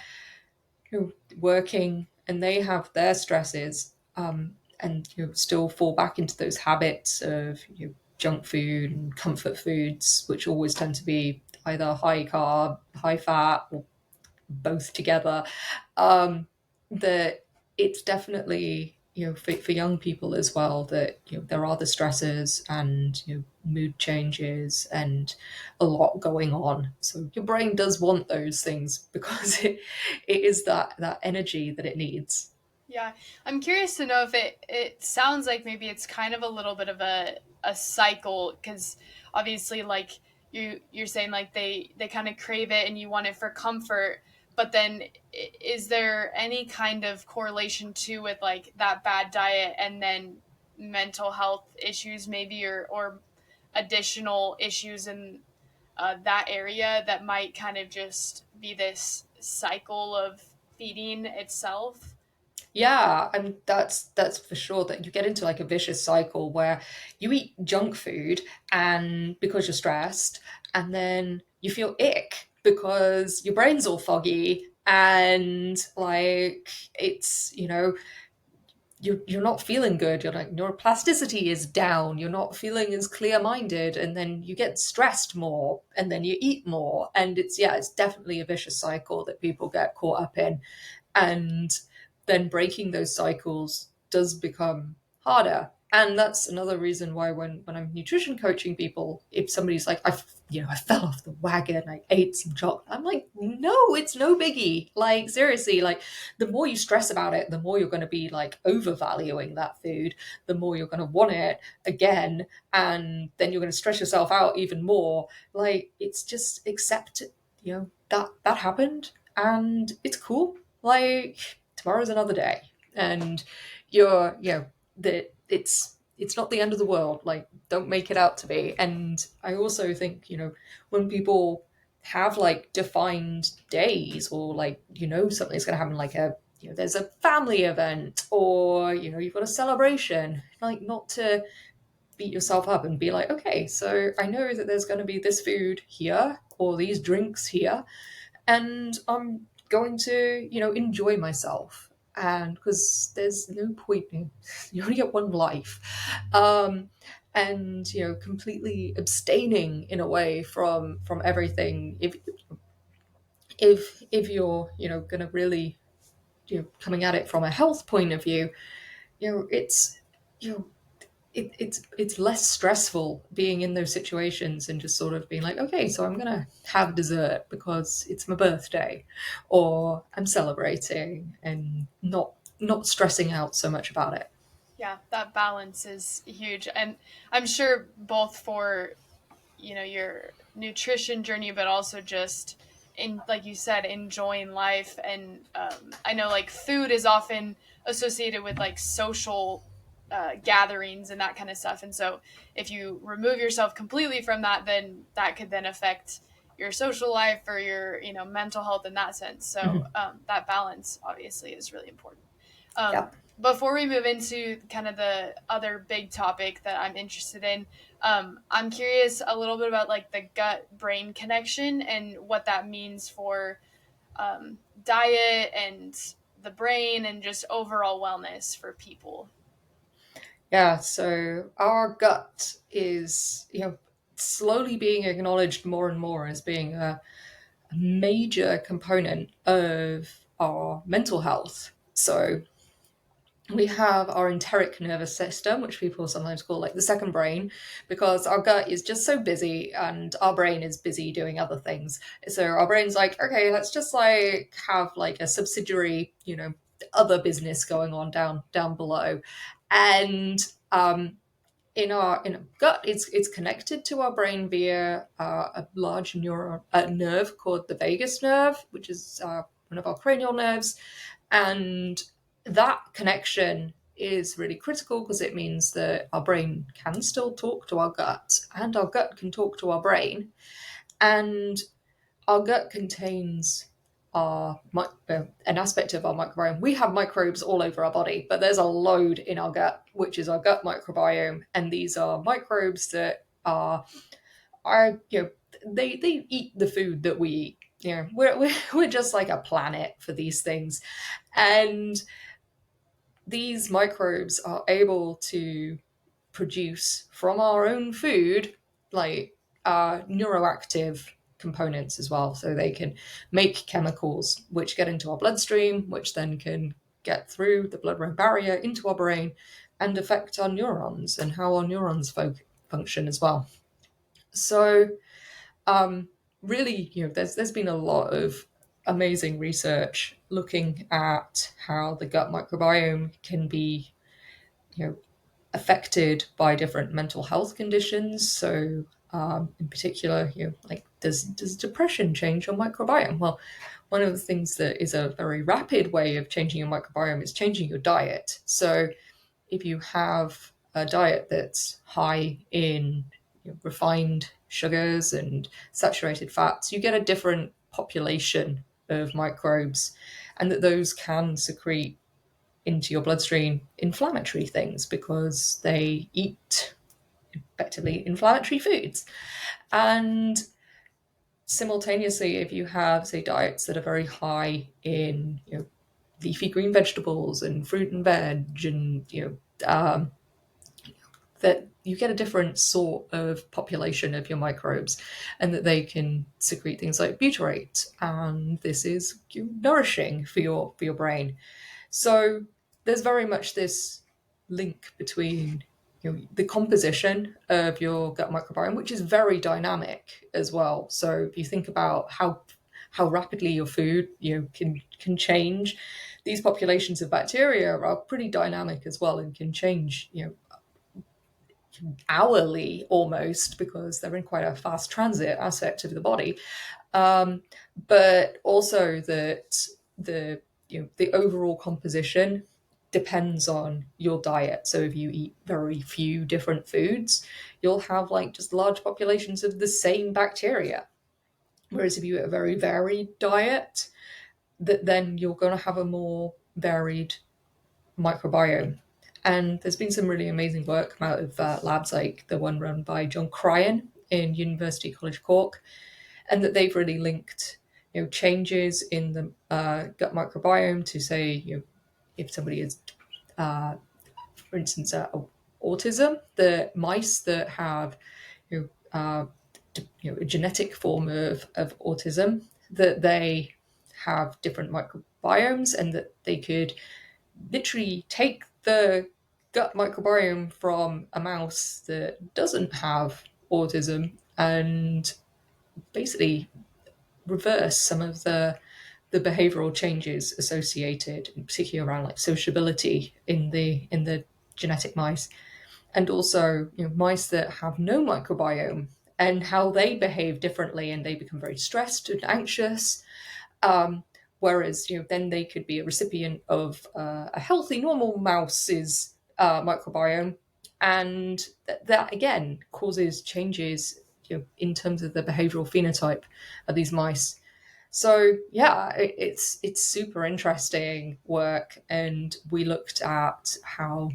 working and they have their stresses, and still fall back into those habits of junk food and comfort foods, which always tend to be either high carb, high fat, or both together. That it's definitely for young people as well, that there are the stresses and mood changes and a lot going on. So your brain does want those things because it is that energy that it needs. Yeah, I'm curious to know if it sounds like maybe it's kind of a little bit of a cycle, because obviously, like you're saying, like they kind of crave it and you want it for comfort, but then is there any kind of correlation too with like that bad diet and then mental health issues maybe, or additional issues in that area that might kind of just be this cycle of feeding itself? Yeah, and that's for sure, that you get into like a vicious cycle where you eat junk food and because you're stressed, and then you feel ick because your brain's all foggy, and like it's you're not feeling good. You're like, neuroplasticity is down. You're not feeling as clear minded, and then you get stressed more, and then you eat more, and it's definitely a vicious cycle that people get caught up in. And then breaking those cycles does become harder. And that's another reason why when I'm nutrition coaching people, if somebody's like, I fell off the wagon, I ate some chocolate, I'm like, no, it's no biggie. Like seriously, like the more you stress about it, the more you're going to be like overvaluing that food, the more you're going to want it again, and then you're going to stress yourself out even more. Like it's just accept, that happened, and it's cool. Like tomorrow's another day, and you're that it's not the end of the world. Like don't make it out to be. And I also think when people have like defined days, or like something's going to happen, like there's a family event, or you've got a celebration, like not to beat yourself up and be like, okay, so I know that there's going to be this food here or these drinks here, and I'm going to, enjoy myself. And because there's no point, you only get one life, and completely abstaining in a way from everything. If you're going to really coming at it from a health point of view, it's you know it's less stressful being in those situations and just sort of being like, okay, so I'm gonna have dessert because it's my birthday, or I'm celebrating, and not stressing out so much about it. Yeah, that balance is huge. And I'm sure both for, your nutrition journey, but also just in, like you said, enjoying life. And I know like food is often associated with like social gatherings and that kind of stuff. And so if you remove yourself completely from that, then that could then affect your social life or your mental health in that sense. So Mhm. that balance obviously is really important. Yeah. Before we move into kind of the other big topic that I'm interested in, I'm curious a little bit about like the gut brain connection and what that means for diet and the brain and just overall wellness for people. Yeah, so our gut is, slowly being acknowledged more and more as being a major component of our mental health. So we have our enteric nervous system, which people sometimes call like the second brain, because our gut is just so busy and our brain is busy doing other things. So our brain's like, okay, let's just like have like a subsidiary, other business going on down below. And in our gut, it's connected to our brain via a large nerve called the vagus nerve, which is one of our cranial nerves, and that connection is really critical because it means that our brain can still talk to our gut, and our gut can talk to our brain, and our gut contains an aspect of our microbiome. We have microbes all over our body, but there's a load in our gut, which is our gut microbiome, and these are microbes that are they eat the food that we eat. We're just like a planet for these things, and these microbes are able to produce from our own food like neuroactive components as well. So they can make chemicals which get into our bloodstream, which then can get through the blood-brain barrier into our brain and affect our neurons and how our neurons function as well. So um, really, there's been a lot of amazing research looking at how the gut microbiome can be, you know, affected by different mental health conditions. So, in particular, like does depression change your microbiome? Well, one of the things that is a very rapid way of changing your microbiome is changing your diet. So, if you have a diet that's high in refined sugars and saturated fats, you get a different population of microbes, and that those can secrete into your bloodstream inflammatory things because they eat effectively inflammatory foods. And simultaneously, if you have, say, diets that are very high in leafy green vegetables and fruit and veg, and that you get a different sort of population of your microbes, and that they can secrete things like butyrate, and this is nourishing for your brain. So there's very much this link between the composition of your gut microbiome, which is very dynamic as well. So if you think about how rapidly your food can change, these populations of bacteria are pretty dynamic as well and can change hourly almost, because they're in quite a fast transit aspect of the body. But also that the overall composition depends on your diet. So if you eat very few different foods, you'll have like just large populations of the same bacteria. Whereas if you eat a very varied diet, then you're going to have a more varied microbiome. And there's been some really amazing work come out of labs like the one run by John Cryan in University College Cork, and that they've really linked changes in the gut microbiome to, say, if somebody is, for instance, autism, the mice that have a genetic form of autism, that they have different microbiomes, and that they could literally take the gut microbiome from a mouse that doesn't have autism and basically reverse some of the behavioral changes associated, particularly around like sociability in the genetic mice, and also mice that have no microbiome and how they behave differently, and they become very stressed and anxious. Whereas then they could be a recipient of a healthy normal mouse's microbiome, and that again causes changes in terms of the behavioral phenotype of these mice. So yeah, it's super interesting work, and we looked at how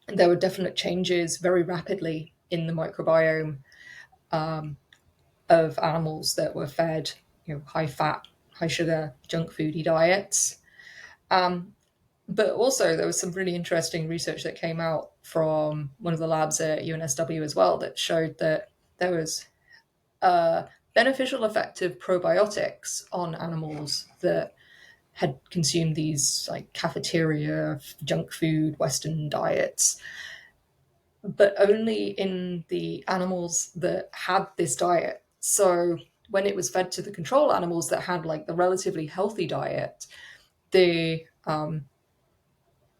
there were definite changes very rapidly in the microbiome of animals that were fed, high fat, high sugar, junk foody diets. But also, there was some really interesting research that came out from one of the labs at UNSW as well that showed that there was a beneficial effect of probiotics on animals that had consumed these like cafeteria, junk food, Western diets, but only in the animals that had this diet. So when it was fed to the control animals that had like the relatively healthy diet, the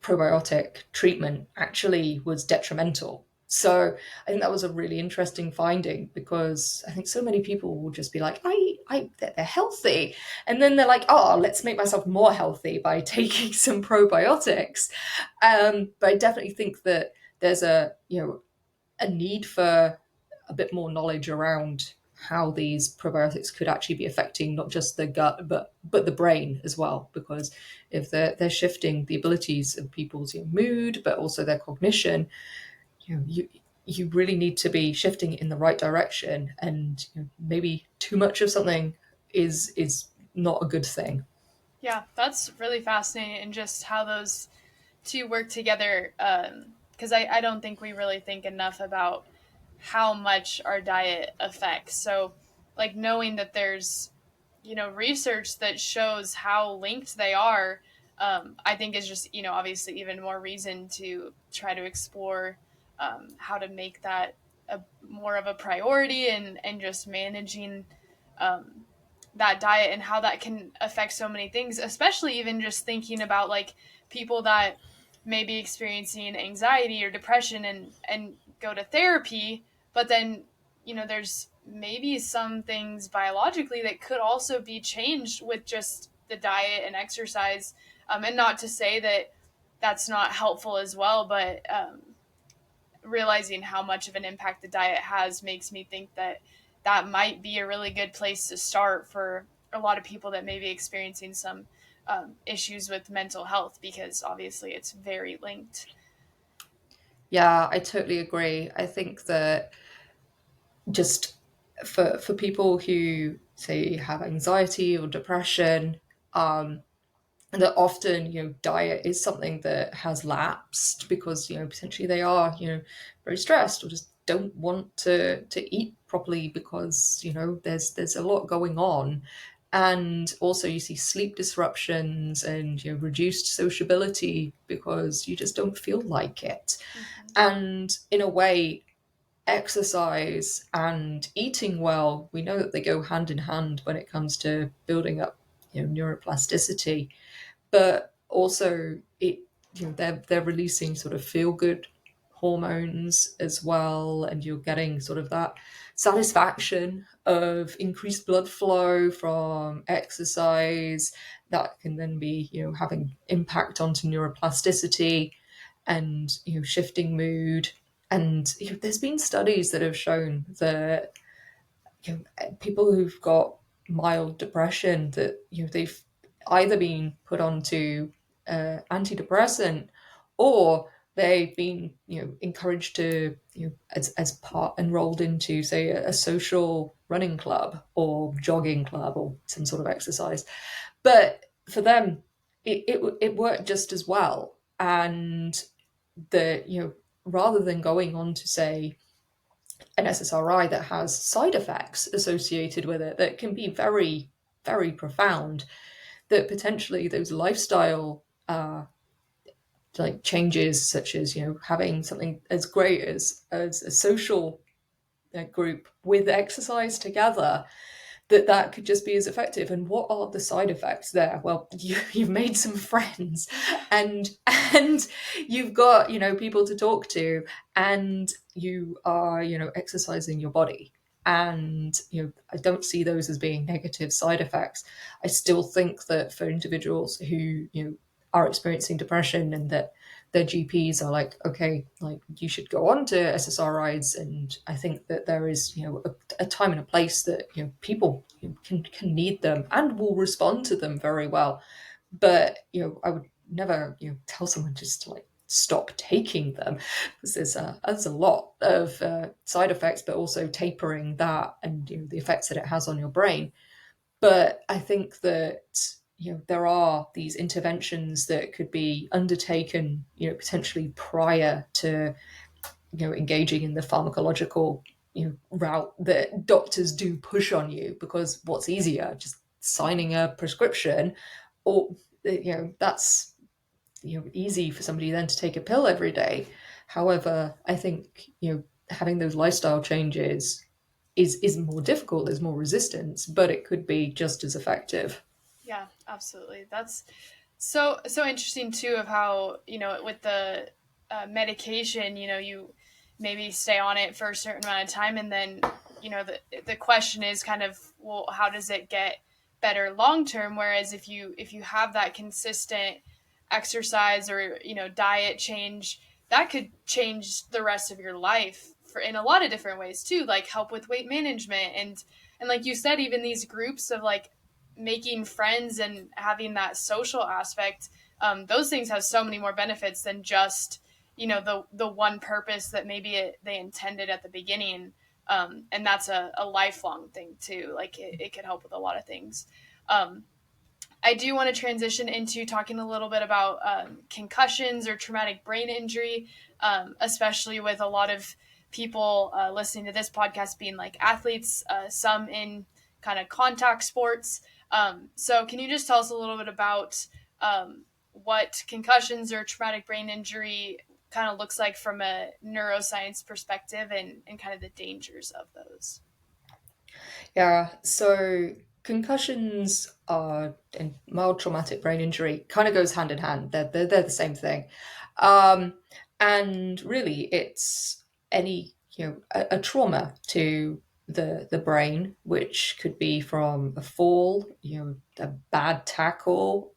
probiotic treatment actually was detrimental. So I think that was a really interesting finding, because I think so many people will just be like, they're healthy. And then they're like, oh, let's make myself more healthy by taking some probiotics. But I definitely think that there's a need for a bit more knowledge around how these probiotics could actually be affecting not just the gut but the brain as well, because if they're shifting the abilities of people's mood but also their cognition, you really need to be shifting it in the right direction, and maybe too much of something is not a good thing. Yeah, that's really fascinating, and just how those two work together. Because I don't think we really think enough about how much our diet affects. So, like, knowing that there's, research that shows how linked they are, I think is just, obviously even more reason to try to explore how to make that more of a priority, and just managing that diet and how that can affect so many things, especially even just thinking about like people that may be experiencing anxiety or depression and go to therapy, but then there's maybe some things biologically that could also be changed with just the diet and exercise, and not to say that that's not helpful as well, but realizing how much of an impact the diet has makes me think that that might be a really good place to start for a lot of people that may be experiencing some issues with mental health, because obviously it's very linked. Yeah, I totally agree. I think that just for people who say have anxiety or depression, um, that often diet is something that has lapsed because potentially they are very stressed, or just don't want to eat properly because there's a lot going on. And also you see sleep disruptions and reduced sociability because you just don't feel like it. Mm-hmm. And in a way, exercise and eating well, we know that they go hand in hand when it comes to building up neuroplasticity. But also they're releasing sort of feel good hormones as well, and you're getting sort of that satisfaction of increased blood flow from exercise that can then be having impact onto neuroplasticity and shifting mood. And there's been studies that have shown that people who've got mild depression, that they've either been put onto antidepressant, or they've been encouraged to as part enrolled into, say, a social running club or jogging club or some sort of exercise. But for them, it worked just as well. And the rather than going on to, say, an SSRI that has side effects associated with it that can be very, very profound, that potentially those lifestyle like changes, such as having something as great as a social group with exercise together, that could just be as effective. And what are the side effects there? Well, you've made some friends, and you've got people to talk to, and you are exercising your body. And I don't see those as being negative side effects. I still think that for individuals who are experiencing depression, and that their GPs are like, okay, like you should go on to SSRIs. And I think that there is, a time and a place that, people can need them and will respond to them very well. But, I would never, tell someone just to like stop taking them, because there's a lot of side effects, but also tapering that and the effects that it has on your brain. But I think that there are these interventions that could be undertaken, potentially prior to engaging in the pharmacological route that doctors do push on you, because what's easier, just signing a prescription, or that's easy for somebody then to take a pill every day. However, I think having those lifestyle changes is more difficult. There's more resistance, but it could be just as effective. Yeah, absolutely. That's so interesting too, of how, with the medication, you maybe stay on it for a certain amount of time, and then the question is kind of, well, how does it get better long term? Whereas if you have that consistent exercise or diet change, that could change the rest of your life for in a lot of different ways too, like help with weight management, and like you said, even these groups of like making friends and having that social aspect. Those things have so many more benefits than just the one purpose that maybe they intended at the beginning. And that's a lifelong thing too. Like it could help with a lot of things. I do want to transition into talking a little bit about concussions or traumatic brain injury, especially with a lot of people listening to this podcast being like athletes, some in kind of contact sports. So can you just tell us a little bit about what concussions or traumatic brain injury kind of looks like from a neuroscience perspective, and kind of the dangers of those? Yeah, so concussions are and mild traumatic brain injury kind of goes hand in hand. They're the same thing. Um, and really it's any, a trauma to the brain, which could be from a fall, a bad tackle,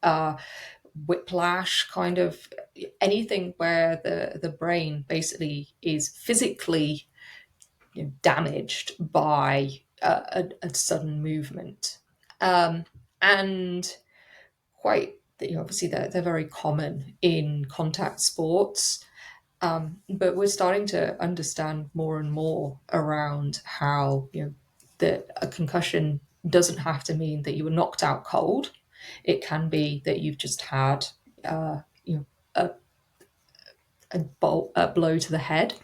whiplash, kind of anything where the brain basically is physically damaged by a sudden movement. And quite, obviously they're very common in contact sports. But we're starting to understand more and more around how, that a concussion doesn't have to mean that you were knocked out cold. It can be that you've just had, a, a blow to the head,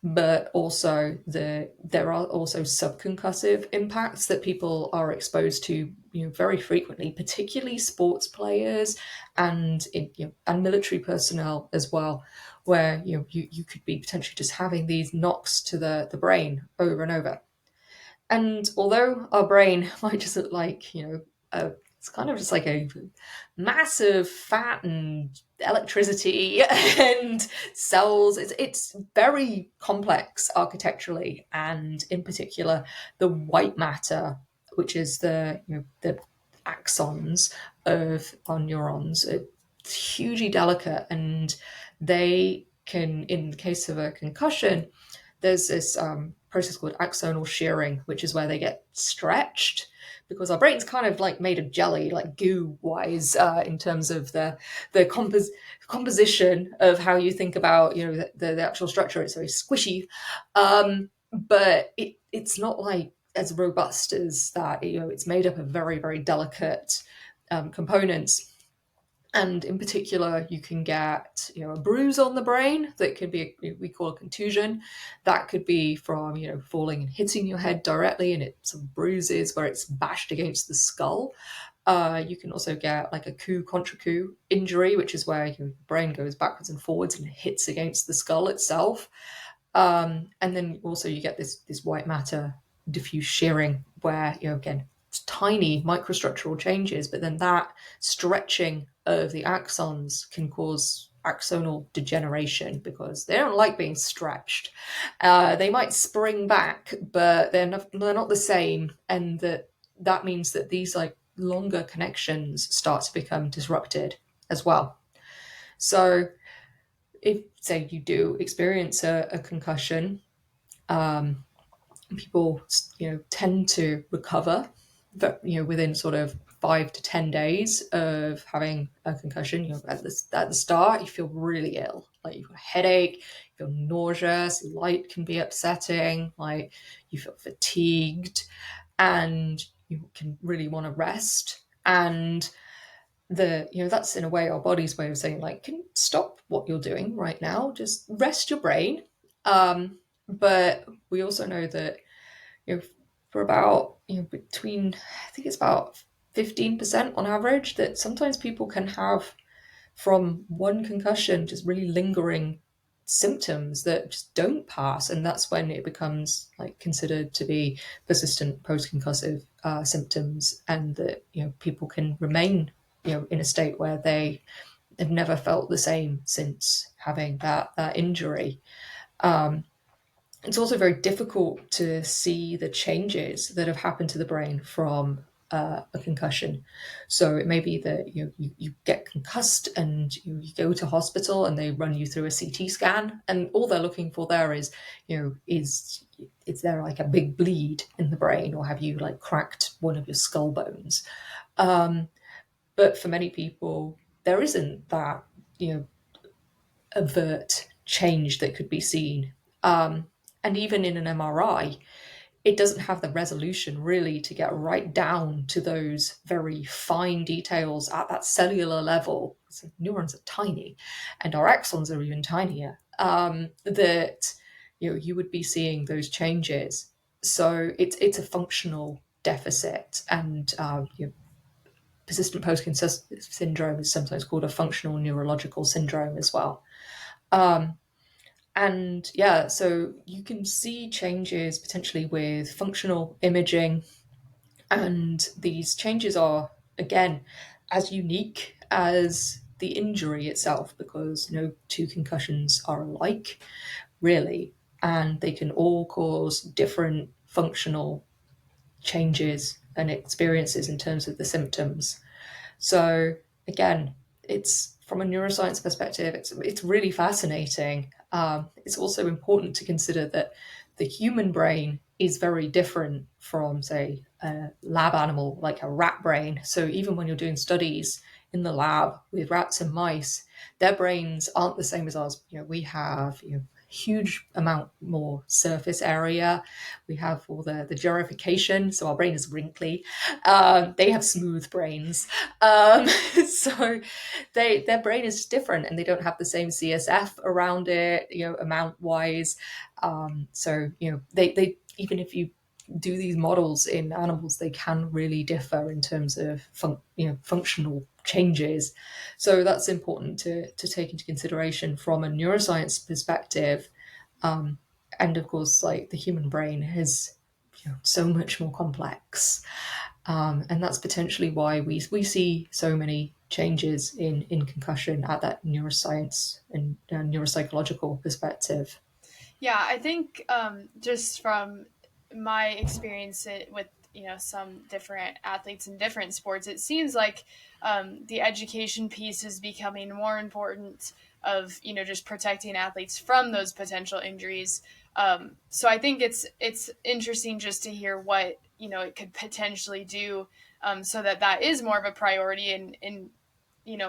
but also there are also subconcussive impacts that people are exposed to, very frequently, particularly sports players and and military personnel as well, where you could be potentially just having these knocks to the brain over and over. And although our brain might just look like, it's kind of just like a massive fat and electricity and cells. It's very complex architecturally, and in particular, the white matter, which is the axons of our neurons, it's hugely delicate, and they can, in the case of a concussion, there's this process called axonal shearing, which is where they get stretched, because our brain's kind of like made of jelly, like goo wise, in terms of the composition of how you think about the actual structure. It's very squishy, but it's not like as robust as that. It's made up of very, very delicate components. And in particular, you can get a bruise on the brain that could be we call a contusion. That could be from falling and hitting your head directly, and it sort of bruises where it's bashed against the skull. You can also get like a coup contre coup injury, which is where your brain goes backwards and forwards and hits against the skull itself. And then also you get this white matter diffuse shearing, where again, tiny microstructural changes, but then that stretching of the axons can cause axonal degeneration, because they don't like being stretched. They might spring back, but they're not the same, and that means that these like longer connections start to become disrupted as well. So if, say, you do experience a concussion, um, people, tend to recover, but, within sort of 5 to 10 days of having a concussion. At the start, you feel really ill, like you've got a headache, you feel nauseous, light can be upsetting, like you feel fatigued, and you can really want to rest. And that's in a way our body's way of saying, like, can you stop what you're doing right now, just rest your brain. But we also know that, you know, for about, between, I think it's about 15% on average, that sometimes people can have from one concussion just really lingering symptoms that just don't pass, and that's when it becomes like considered to be persistent post-concussive symptoms, and that, people can remain, in a state where they have never felt the same since having that injury. um, it's also very difficult to see the changes that have happened to the brain from a concussion. So it may be that you get concussed and you go to hospital and they run you through a CT scan, and all they're looking for there is, is there like a big bleed in the brain, or have you like cracked one of your skull bones? Um, but for many people, there isn't that, overt change that could be seen. And even in an MRI, it doesn't have the resolution really to get right down to those very fine details at that cellular level. So neurons are tiny, and our axons are even tinier. That you would be seeing those changes. So it's a functional deficit, and persistent post-concussive syndrome is sometimes called a functional neurological syndrome as well. Um, and yeah, so you can see changes potentially with functional imaging, and these changes are, again, as unique as the injury itself, because no two concussions are alike, really, and they can all cause different functional changes and experiences in terms of the symptoms. So again, it's from a neuroscience perspective, it's really fascinating. It's also important to consider that the human brain is very different from, say, a lab animal like a rat brain. So even when you're doing studies in the lab with rats and mice, their brains aren't the same as ours. We have, huge amount more surface area. We have all the gerification, so our brain is wrinkly. They have smooth brains. So their brain is different, and they don't have the same CSF around it, amount wise. So they even if you do these models in animals, they can really differ in terms of functional changes. So that's important to take into consideration from a neuroscience perspective. Um, and of course, like the human brain is, so much more complex. And that's potentially why we see so many changes in concussion at that neuroscience and neuropsychological perspective. Yeah, I think just from my experience with some different athletes in different sports, it seems like the education piece is becoming more important of just protecting athletes from those potential injuries. So I think it's interesting just to hear what it could potentially do, so that is more of a priority in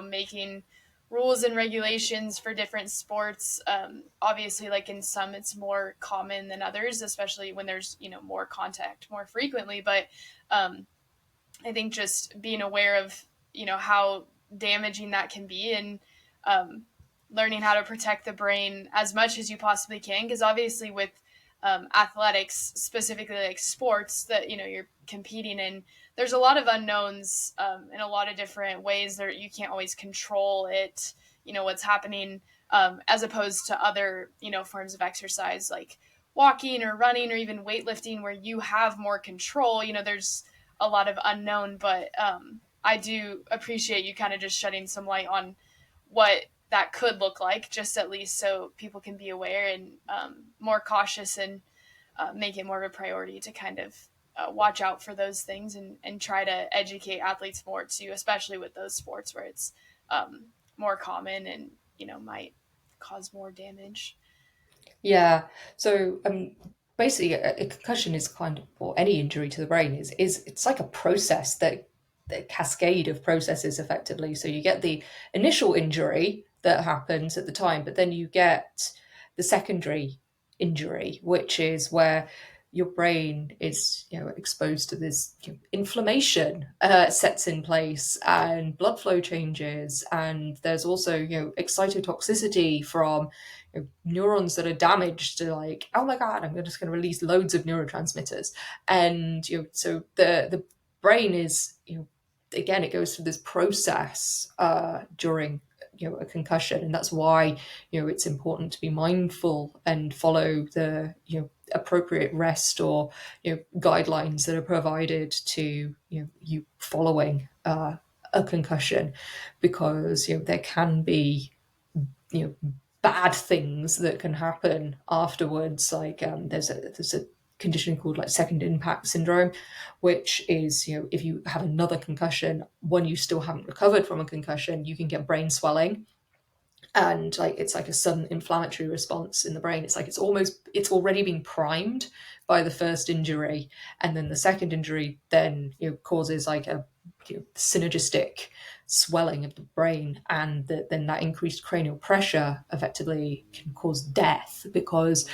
making rules and regulations for different sports. Obviously, like in some, it's more common than others, especially when there's more contact more frequently. But I think just being aware of how damaging that can be, and um, learning how to protect the brain as much as you possibly can, because obviously with athletics, specifically like sports that you're competing in, there's a lot of unknowns, in a lot of different ways that you can't always control it, what's happening, as opposed to other forms of exercise like walking or running or even weightlifting, where you have more control. There's a lot of unknown, but I do appreciate you kind of just shedding some light on what that could look like, just at least so people can be aware and more cautious, and make it more of a priority to kind of watch out for those things, and try to educate athletes more too, especially with those sports where it's more common and might cause more damage. Yeah. So basically, a concussion is kind of, or any injury to the brain is it's like a process that the cascade of processes effectively. So you get the initial injury that happens at the time, but then you get the secondary injury, which is where your brain is, exposed to this, inflammation sets in place, and blood flow changes, and there's also, excitotoxicity from, neurons that are damaged, to like, oh my god, I'm just going to release loads of neurotransmitters. And so the brain is, again, it goes through this process during, a concussion, and that's why, it's important to be mindful and follow the, appropriate rest, or guidelines that are provided to, you following a concussion, because there can be, bad things that can happen afterwards. Like, there's a condition called like second impact syndrome, which is, if you have another concussion when you still haven't recovered from a concussion, you can get brain swelling, and like it's like a sudden inflammatory response in the brain. It's like it's already been primed by the first injury, and then the second injury then, causes like a, synergistic swelling of the brain, and then that increased cranial pressure effectively can cause death, because,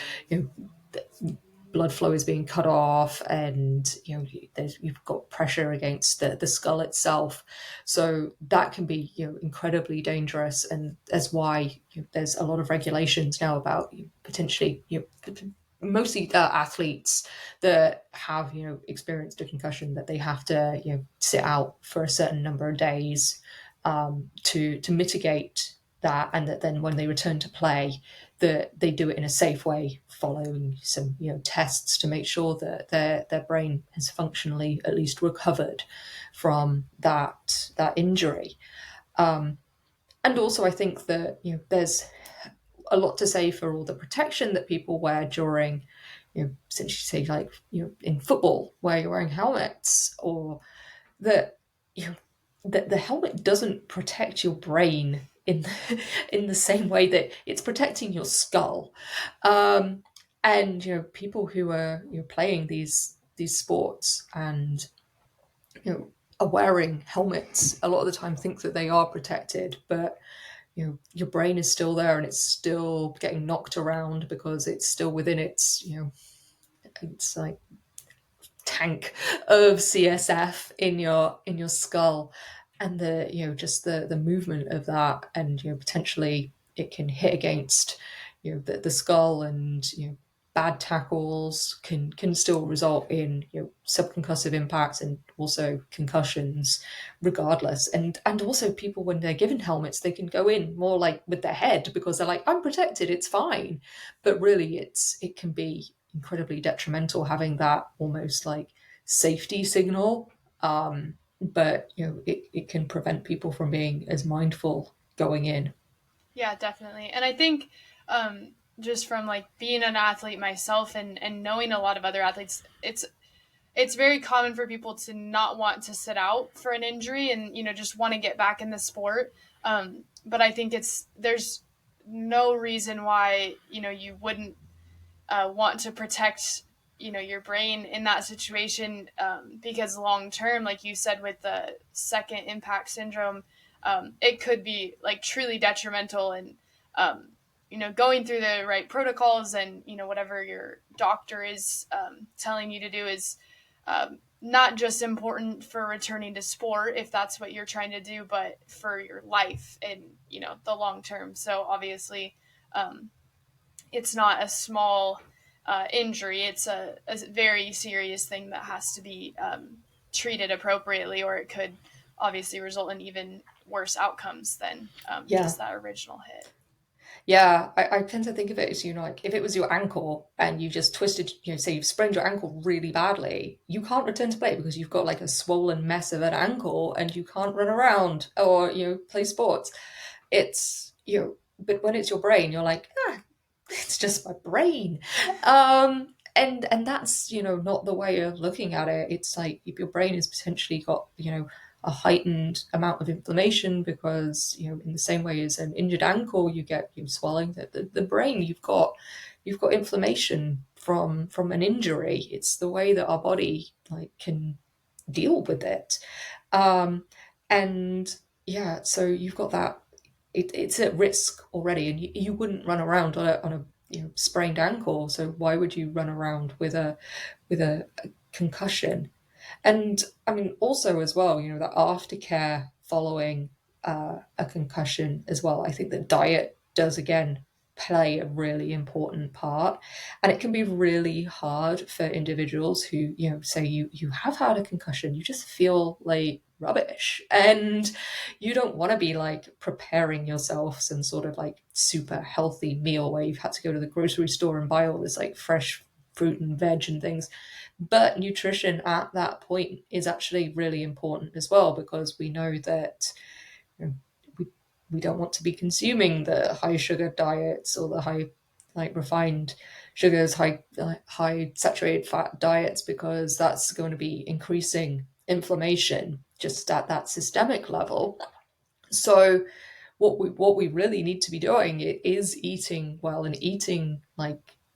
blood flow is being cut off, and you've got pressure against the skull itself. So that can be, incredibly dangerous, and that's why, there's a lot of regulations now about, potentially, mostly athletes that have, experienced a concussion, that they have to, sit out for a certain number of days, to mitigate that, and that then when they return to play, that they do it in a safe way, following some, tests to make sure that their brain has functionally at least recovered from that injury. And also, I think that, there's a lot to say for all the protection that people wear during, essentially, say, like, in football, where you're wearing helmets, or that, the helmet doesn't protect your brain in in the same way that it's protecting your skull. And people who are, playing these sports, and are wearing helmets, a lot of the time think that they are protected, but your brain is still there, and it's still getting knocked around, because it's still within its, it's like tank of CSF in your skull, and the, just the movement of that, and potentially it can hit against, the skull, and bad tackles can still result in, subconcussive impacts, and also concussions regardless. And also, people, when they're given helmets, they can go in more like with their head, because they're like, I'm protected, it's fine. But really, it can be incredibly detrimental, having that almost like safety signal. But it can prevent people from being as mindful going in. Yeah, definitely. And I think, just from like being an athlete myself, and knowing a lot of other athletes, it's very common for people to not want to sit out for an injury, and just want to get back in the sport. But I think there's no reason why you wouldn't want to protect your brain in that situation, because long term, like you said, with the second impact syndrome, it could be like truly detrimental. And going through the right protocols, and whatever your doctor is telling you to do is not just important for returning to sport, if that's what you're trying to do, but for your life and the long term. So obviously, it's not a small injury. It's a very serious thing that has to be treated appropriately, or it could obviously result in even worse outcomes than Yeah. just that original hit. Yeah, I tend to think of it as, like, if it was your ankle and you just twisted, say you've sprained your ankle really badly, you can't return to play, because you've got like a swollen mess of an ankle, and you can't run around, or, play sports. It's, but when it's your brain, you're like, it's just my brain. And that's, not the way of looking at it. It's like, if your brain has potentially got, a heightened amount of inflammation, because in the same way as an injured ankle, you get swelling. The brain, you've got inflammation from an injury. It's the way that our body can deal with it. And yeah, so you've got that. It's at risk already, and you wouldn't run around on a sprained ankle. So why would you run around with a concussion? And I mean, also as well, that aftercare following a concussion as well. I think that diet does again play a really important part, and it can be really hard for individuals who say you have had a concussion. You just feel like rubbish, and you don't want to be preparing yourself some sort of super healthy meal where you've had to go to the grocery store and buy all this fresh fruit and veg and things. But nutrition at that point is actually really important as well, because we know that you know, we, we don't want to be consuming the high sugar diets or the high refined sugars, high saturated fat diets, because that's going to be increasing inflammation just at that systemic level. So what we really need to be doing is eating well, and eating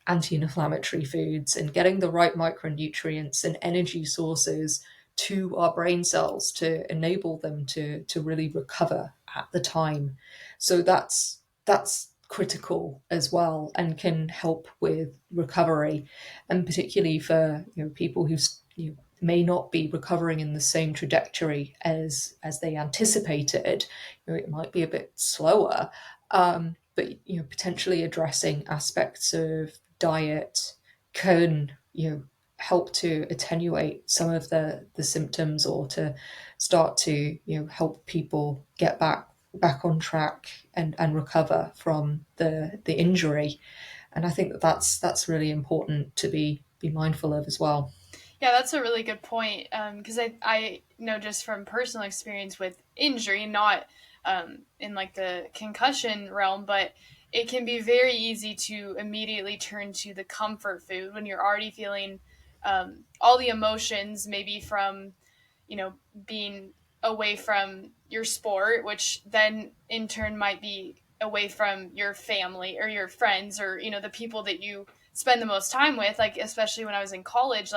anti-inflammatory foods, and getting the right micronutrients and energy sources to our brain cells to enable them to really recover at the time. So that's critical as well, and can help with recovery, and particularly for people who may not be recovering in the same trajectory as they anticipated. It might be a bit slower, but potentially addressing aspects of diet can help to attenuate some of the symptoms, or to start to help people get back on track and recover from the injury. And I think that's really important to be mindful of as well. Yeah, that's a really good point, because I know just from personal experience with injury, not in the concussion realm, but it can be very easy to immediately turn to the comfort food when you're already feeling all the emotions, maybe from being away from your sport, which then in turn might be away from your family or your friends, or the people that you spend the most time with. Especially when I was in college,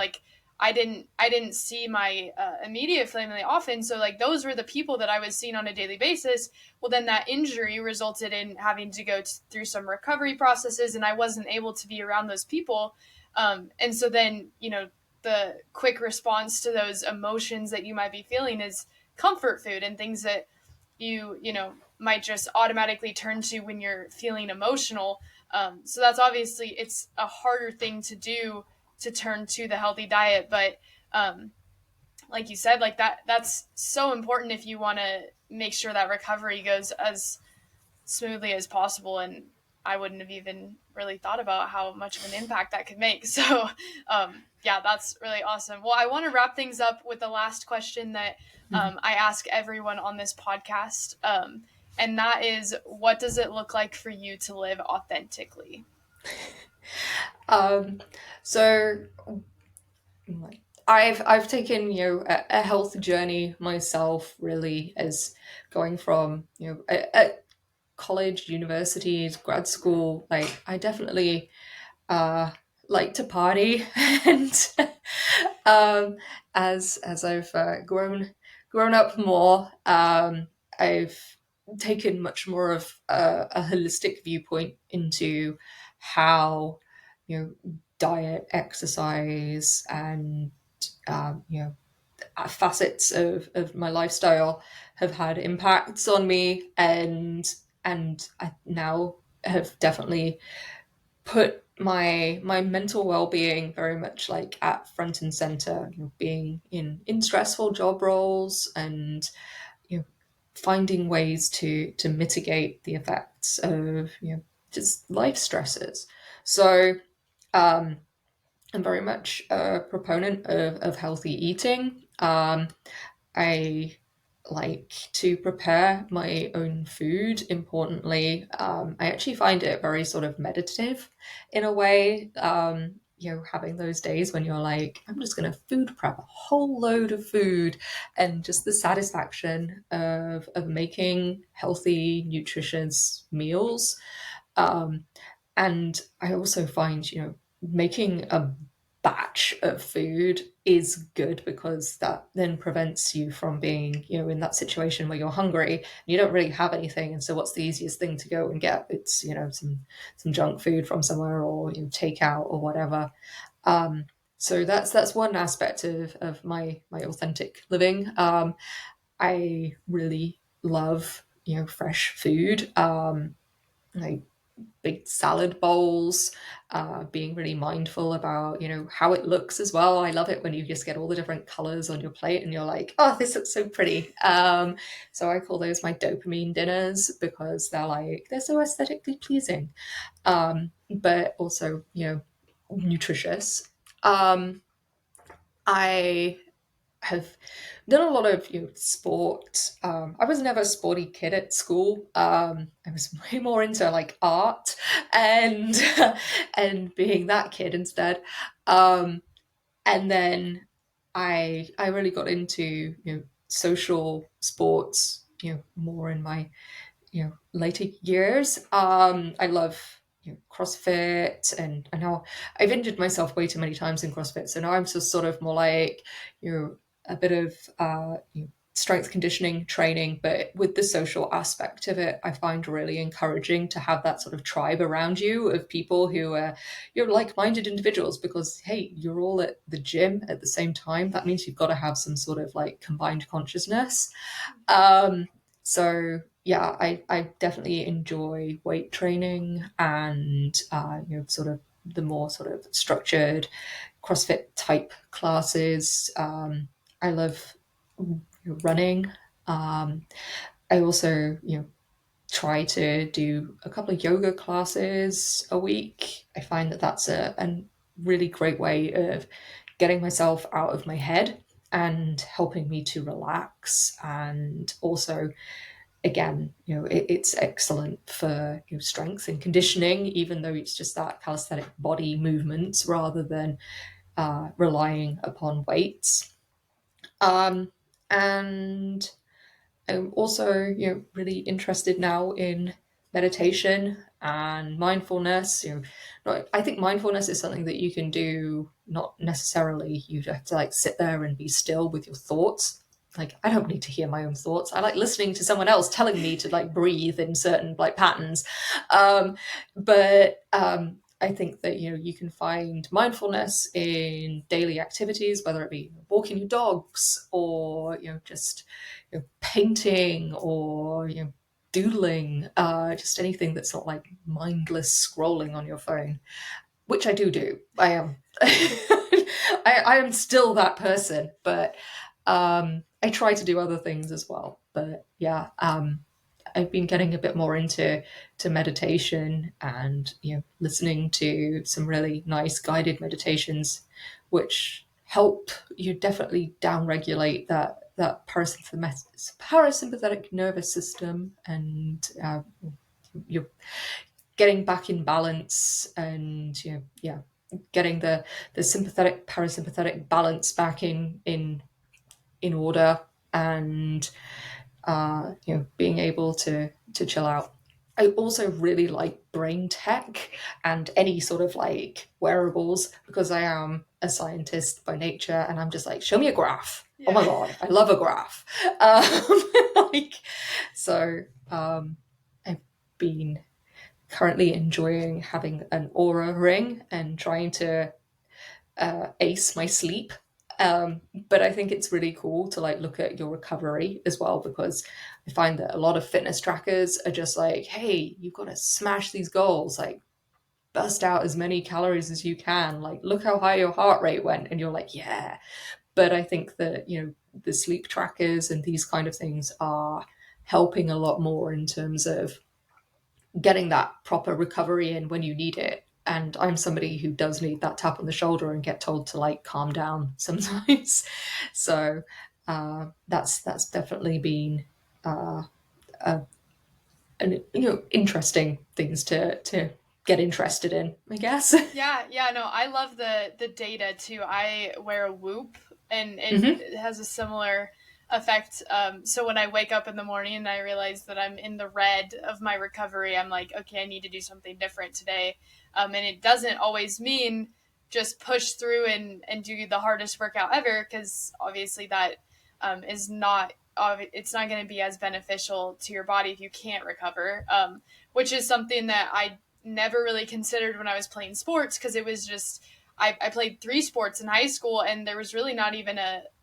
I didn't see my immediate family often, so those were the people that I was seeing on a daily basis. Well, then that injury resulted in having to go through some recovery processes, and I wasn't able to be around those people. And so then the quick response to those emotions that you might be feeling is comfort food, and things that you might just automatically turn to when you're feeling emotional. So that's obviously, it's a harder thing to do, to turn to the healthy diet. But like you said, that's so important if you want to make sure that recovery goes as smoothly as possible. And I wouldn't have even really thought about how much of an impact that could make. So yeah, that's really awesome. Well, I want to wrap things up with the last question that I ask everyone on this podcast. And that is, what does it look like for you to live authentically? So I've taken a health journey myself, really, as going from at college, universities, grad school. I definitely like to party, and as I've grown up more, I've taken much more of a holistic viewpoint into how diet, exercise, and facets of my lifestyle have had impacts on me, and I now have definitely put my mental well-being very much at front and center. Being in stressful job roles, and finding ways to mitigate the effects of just life stresses. So I'm very much a proponent of healthy eating. I like to prepare my own food, importantly. I actually find it very sort of meditative in a way. having those days when you're like, I'm just going to food prep a whole load of food, and just the satisfaction of making healthy, nutritious meals. Um, and I also find, making a batch of food is good because that then prevents you from being, in that situation where you're hungry and you don't really have anything. And so what's the easiest thing to go and get? It's, some junk food from somewhere, or takeout or whatever. Um, so that's one aspect of my authentic living. I really love, fresh food. Like big salad bowls, being really mindful about, how it looks as well. I love it when you just get all the different colors on your plate and you're like, oh, this looks so pretty. So I call those my dopamine dinners because they're so aesthetically pleasing, but also, nutritious. I have done a lot of sport. I was never a sporty kid at school. I was way more into like art and and being that kid instead. Um, and then I really got into social sports more in my later years. I love CrossFit, and I know I've injured myself way too many times in CrossFit, so now I'm just sort of more like a bit of strength conditioning training, but with the social aspect of it, I find really encouraging to have that sort of tribe around you of people who are like-minded individuals, because hey, you're all at the gym at the same time. That means you've got to have some sort of like combined consciousness. So yeah, I definitely enjoy weight training and sort of the more sort of structured CrossFit type classes. I love running. I also try to do a couple of yoga classes a week. I find that that's a really great way of getting myself out of my head and helping me to relax, and also again, it's excellent for strength and conditioning, even though it's just that calisthenic body movements rather than relying upon weights. And I'm also, really interested now in meditation and mindfulness. I think mindfulness is something that you can do. Not necessarily you have to like sit there and be still with your thoughts. Like, I don't need to hear my own thoughts. I like listening to someone else telling me to like breathe in certain like patterns. But I think that you can find mindfulness in daily activities, whether it be walking your dogs, or just painting, or doodling, just anything that's not like mindless scrolling on your phone, which I do. I am I am still that person, but I try to do other things as well. But yeah, I've been getting a bit more into meditation, and listening to some really nice guided meditations, which help you definitely downregulate that parasympathetic nervous system, and you're getting back in balance, and getting the sympathetic parasympathetic balance back in order, and being able to chill out. I also really like brain tech and any sort of like wearables, because I am a scientist by nature, and I'm just like, show me a graph. Yeah. Oh my god, I love a graph. Like, so I've been currently enjoying having an aura ring and trying to ace my sleep. But I think it's really cool to like look at your recovery as well, because I find that a lot of fitness trackers are just like, hey, you've got to smash these goals, like bust out as many calories as you can, like look how high your heart rate went, and you're like, yeah. But I think that the sleep trackers and these kind of things are helping a lot more in terms of getting that proper recovery in when you need it. And I'm somebody who does need that tap on the shoulder and get told to like calm down sometimes. So that's definitely been an interesting things to get interested in, I guess. Yeah, no, I love the data too. I wear a Whoop, and it has a similar effect. So when I wake up in the morning and I realize that I'm in the red of my recovery, I'm like, okay, I need to do something different today. And it doesn't always mean just push through and do the hardest workout ever, because obviously that is not, it's not going to be as beneficial to your body if you can't recover, which is something that I never really considered when I was playing sports, because it was just, I played 3 sports in high school, and there was really not even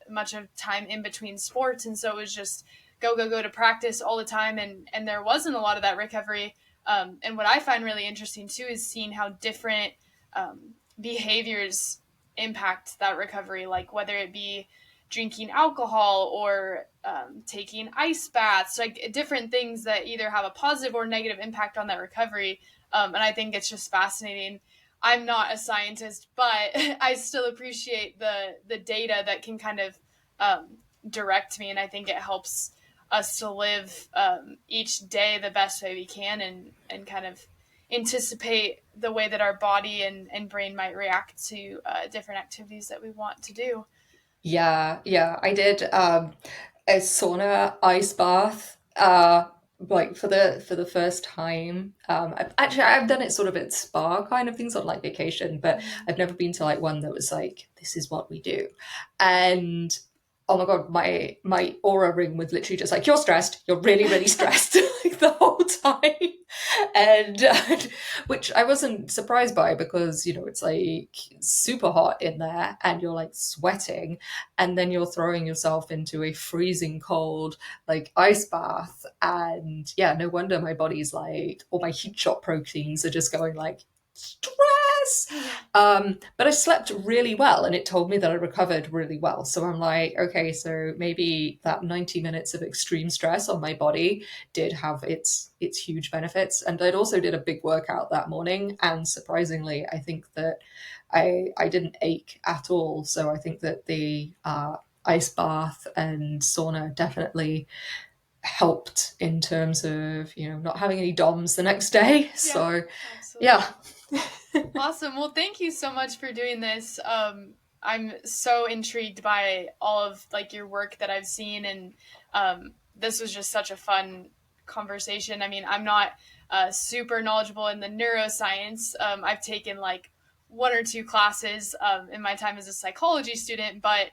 much of time in between sports. And so it was just go to practice all the time. And there wasn't a lot of that recovery. And what I find really interesting too is seeing how different behaviors impact that recovery, like whether it be drinking alcohol or taking ice baths, like different things that either have a positive or negative impact on that recovery. And I think it's just fascinating. I'm not a scientist, but I still appreciate the data that can kind of direct me. And I think it helps us to live each day the best way we can, and kind of anticipate the way that our body and brain might react to different activities that we want to do. Yeah, I did a sauna ice bath like for the first time. I've done it sort of at spa kind of things on like vacation, but I've never been to like one that was like, this is what we do. And oh my God, my aura ring was literally just like, you're stressed, you're really stressed like the whole time. And which I wasn't surprised by, because, you know, it's like super hot in there and you're like sweating, and then you're throwing yourself into a freezing cold like ice bath. And yeah, no wonder my body's like, all my heat shock proteins are just going like, stress. But I slept really well, and it told me that I recovered really well. So I'm like, okay, so maybe that 90 minutes of extreme stress on my body did have its huge benefits. And I also did a big workout that morning, and surprisingly, I think that I didn't ache at all. So I think that the ice bath and sauna definitely helped in terms of, you know, not having any DOMS the next day. So absolutely. Yeah. Awesome. Well, thank you so much for doing this. I'm so intrigued by all of like your work that I've seen, and this was just such a fun conversation. I mean, I'm not super knowledgeable in the neuroscience. I've taken like 1 or 2 classes in my time as a psychology student, but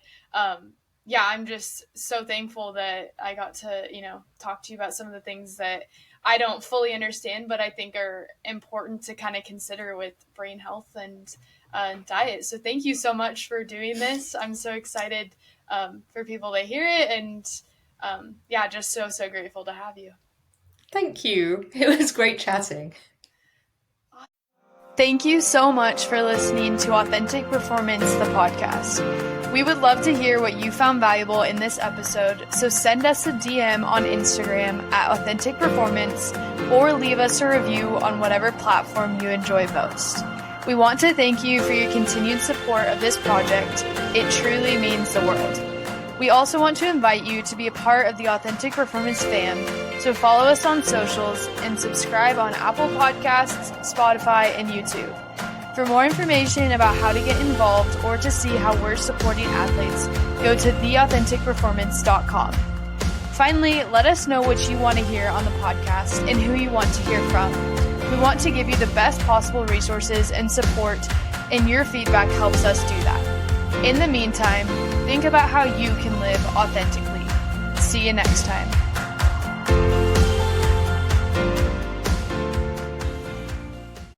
yeah, I'm just so thankful that I got to, you know, talk to you about some of the things that I don't fully understand, but I think are important to kind of consider with brain health and diet. So thank you so much for doing this. I'm so excited for people to hear it, and yeah, just so grateful to have you. Thank you. It was great chatting. Thank you so much for listening to Authentic Performance, the podcast. We would love to hear what you found valuable in this episode, so send us a DM on Instagram at Authentic Performance, or leave us a review on whatever platform you enjoy most. We want to thank you for your continued support of this project. It truly means the world. We also want to invite you to be a part of the Authentic Performance fam, so follow us on socials and subscribe on Apple Podcasts, Spotify, and YouTube. For more information about how to get involved or to see how we're supporting athletes, go to theauthenticperformance.com. Finally, let us know what you want to hear on the podcast and who you want to hear from. We want to give you the best possible resources and support, and your feedback helps us do that. In the meantime, think about how you can live authentically. See you next time.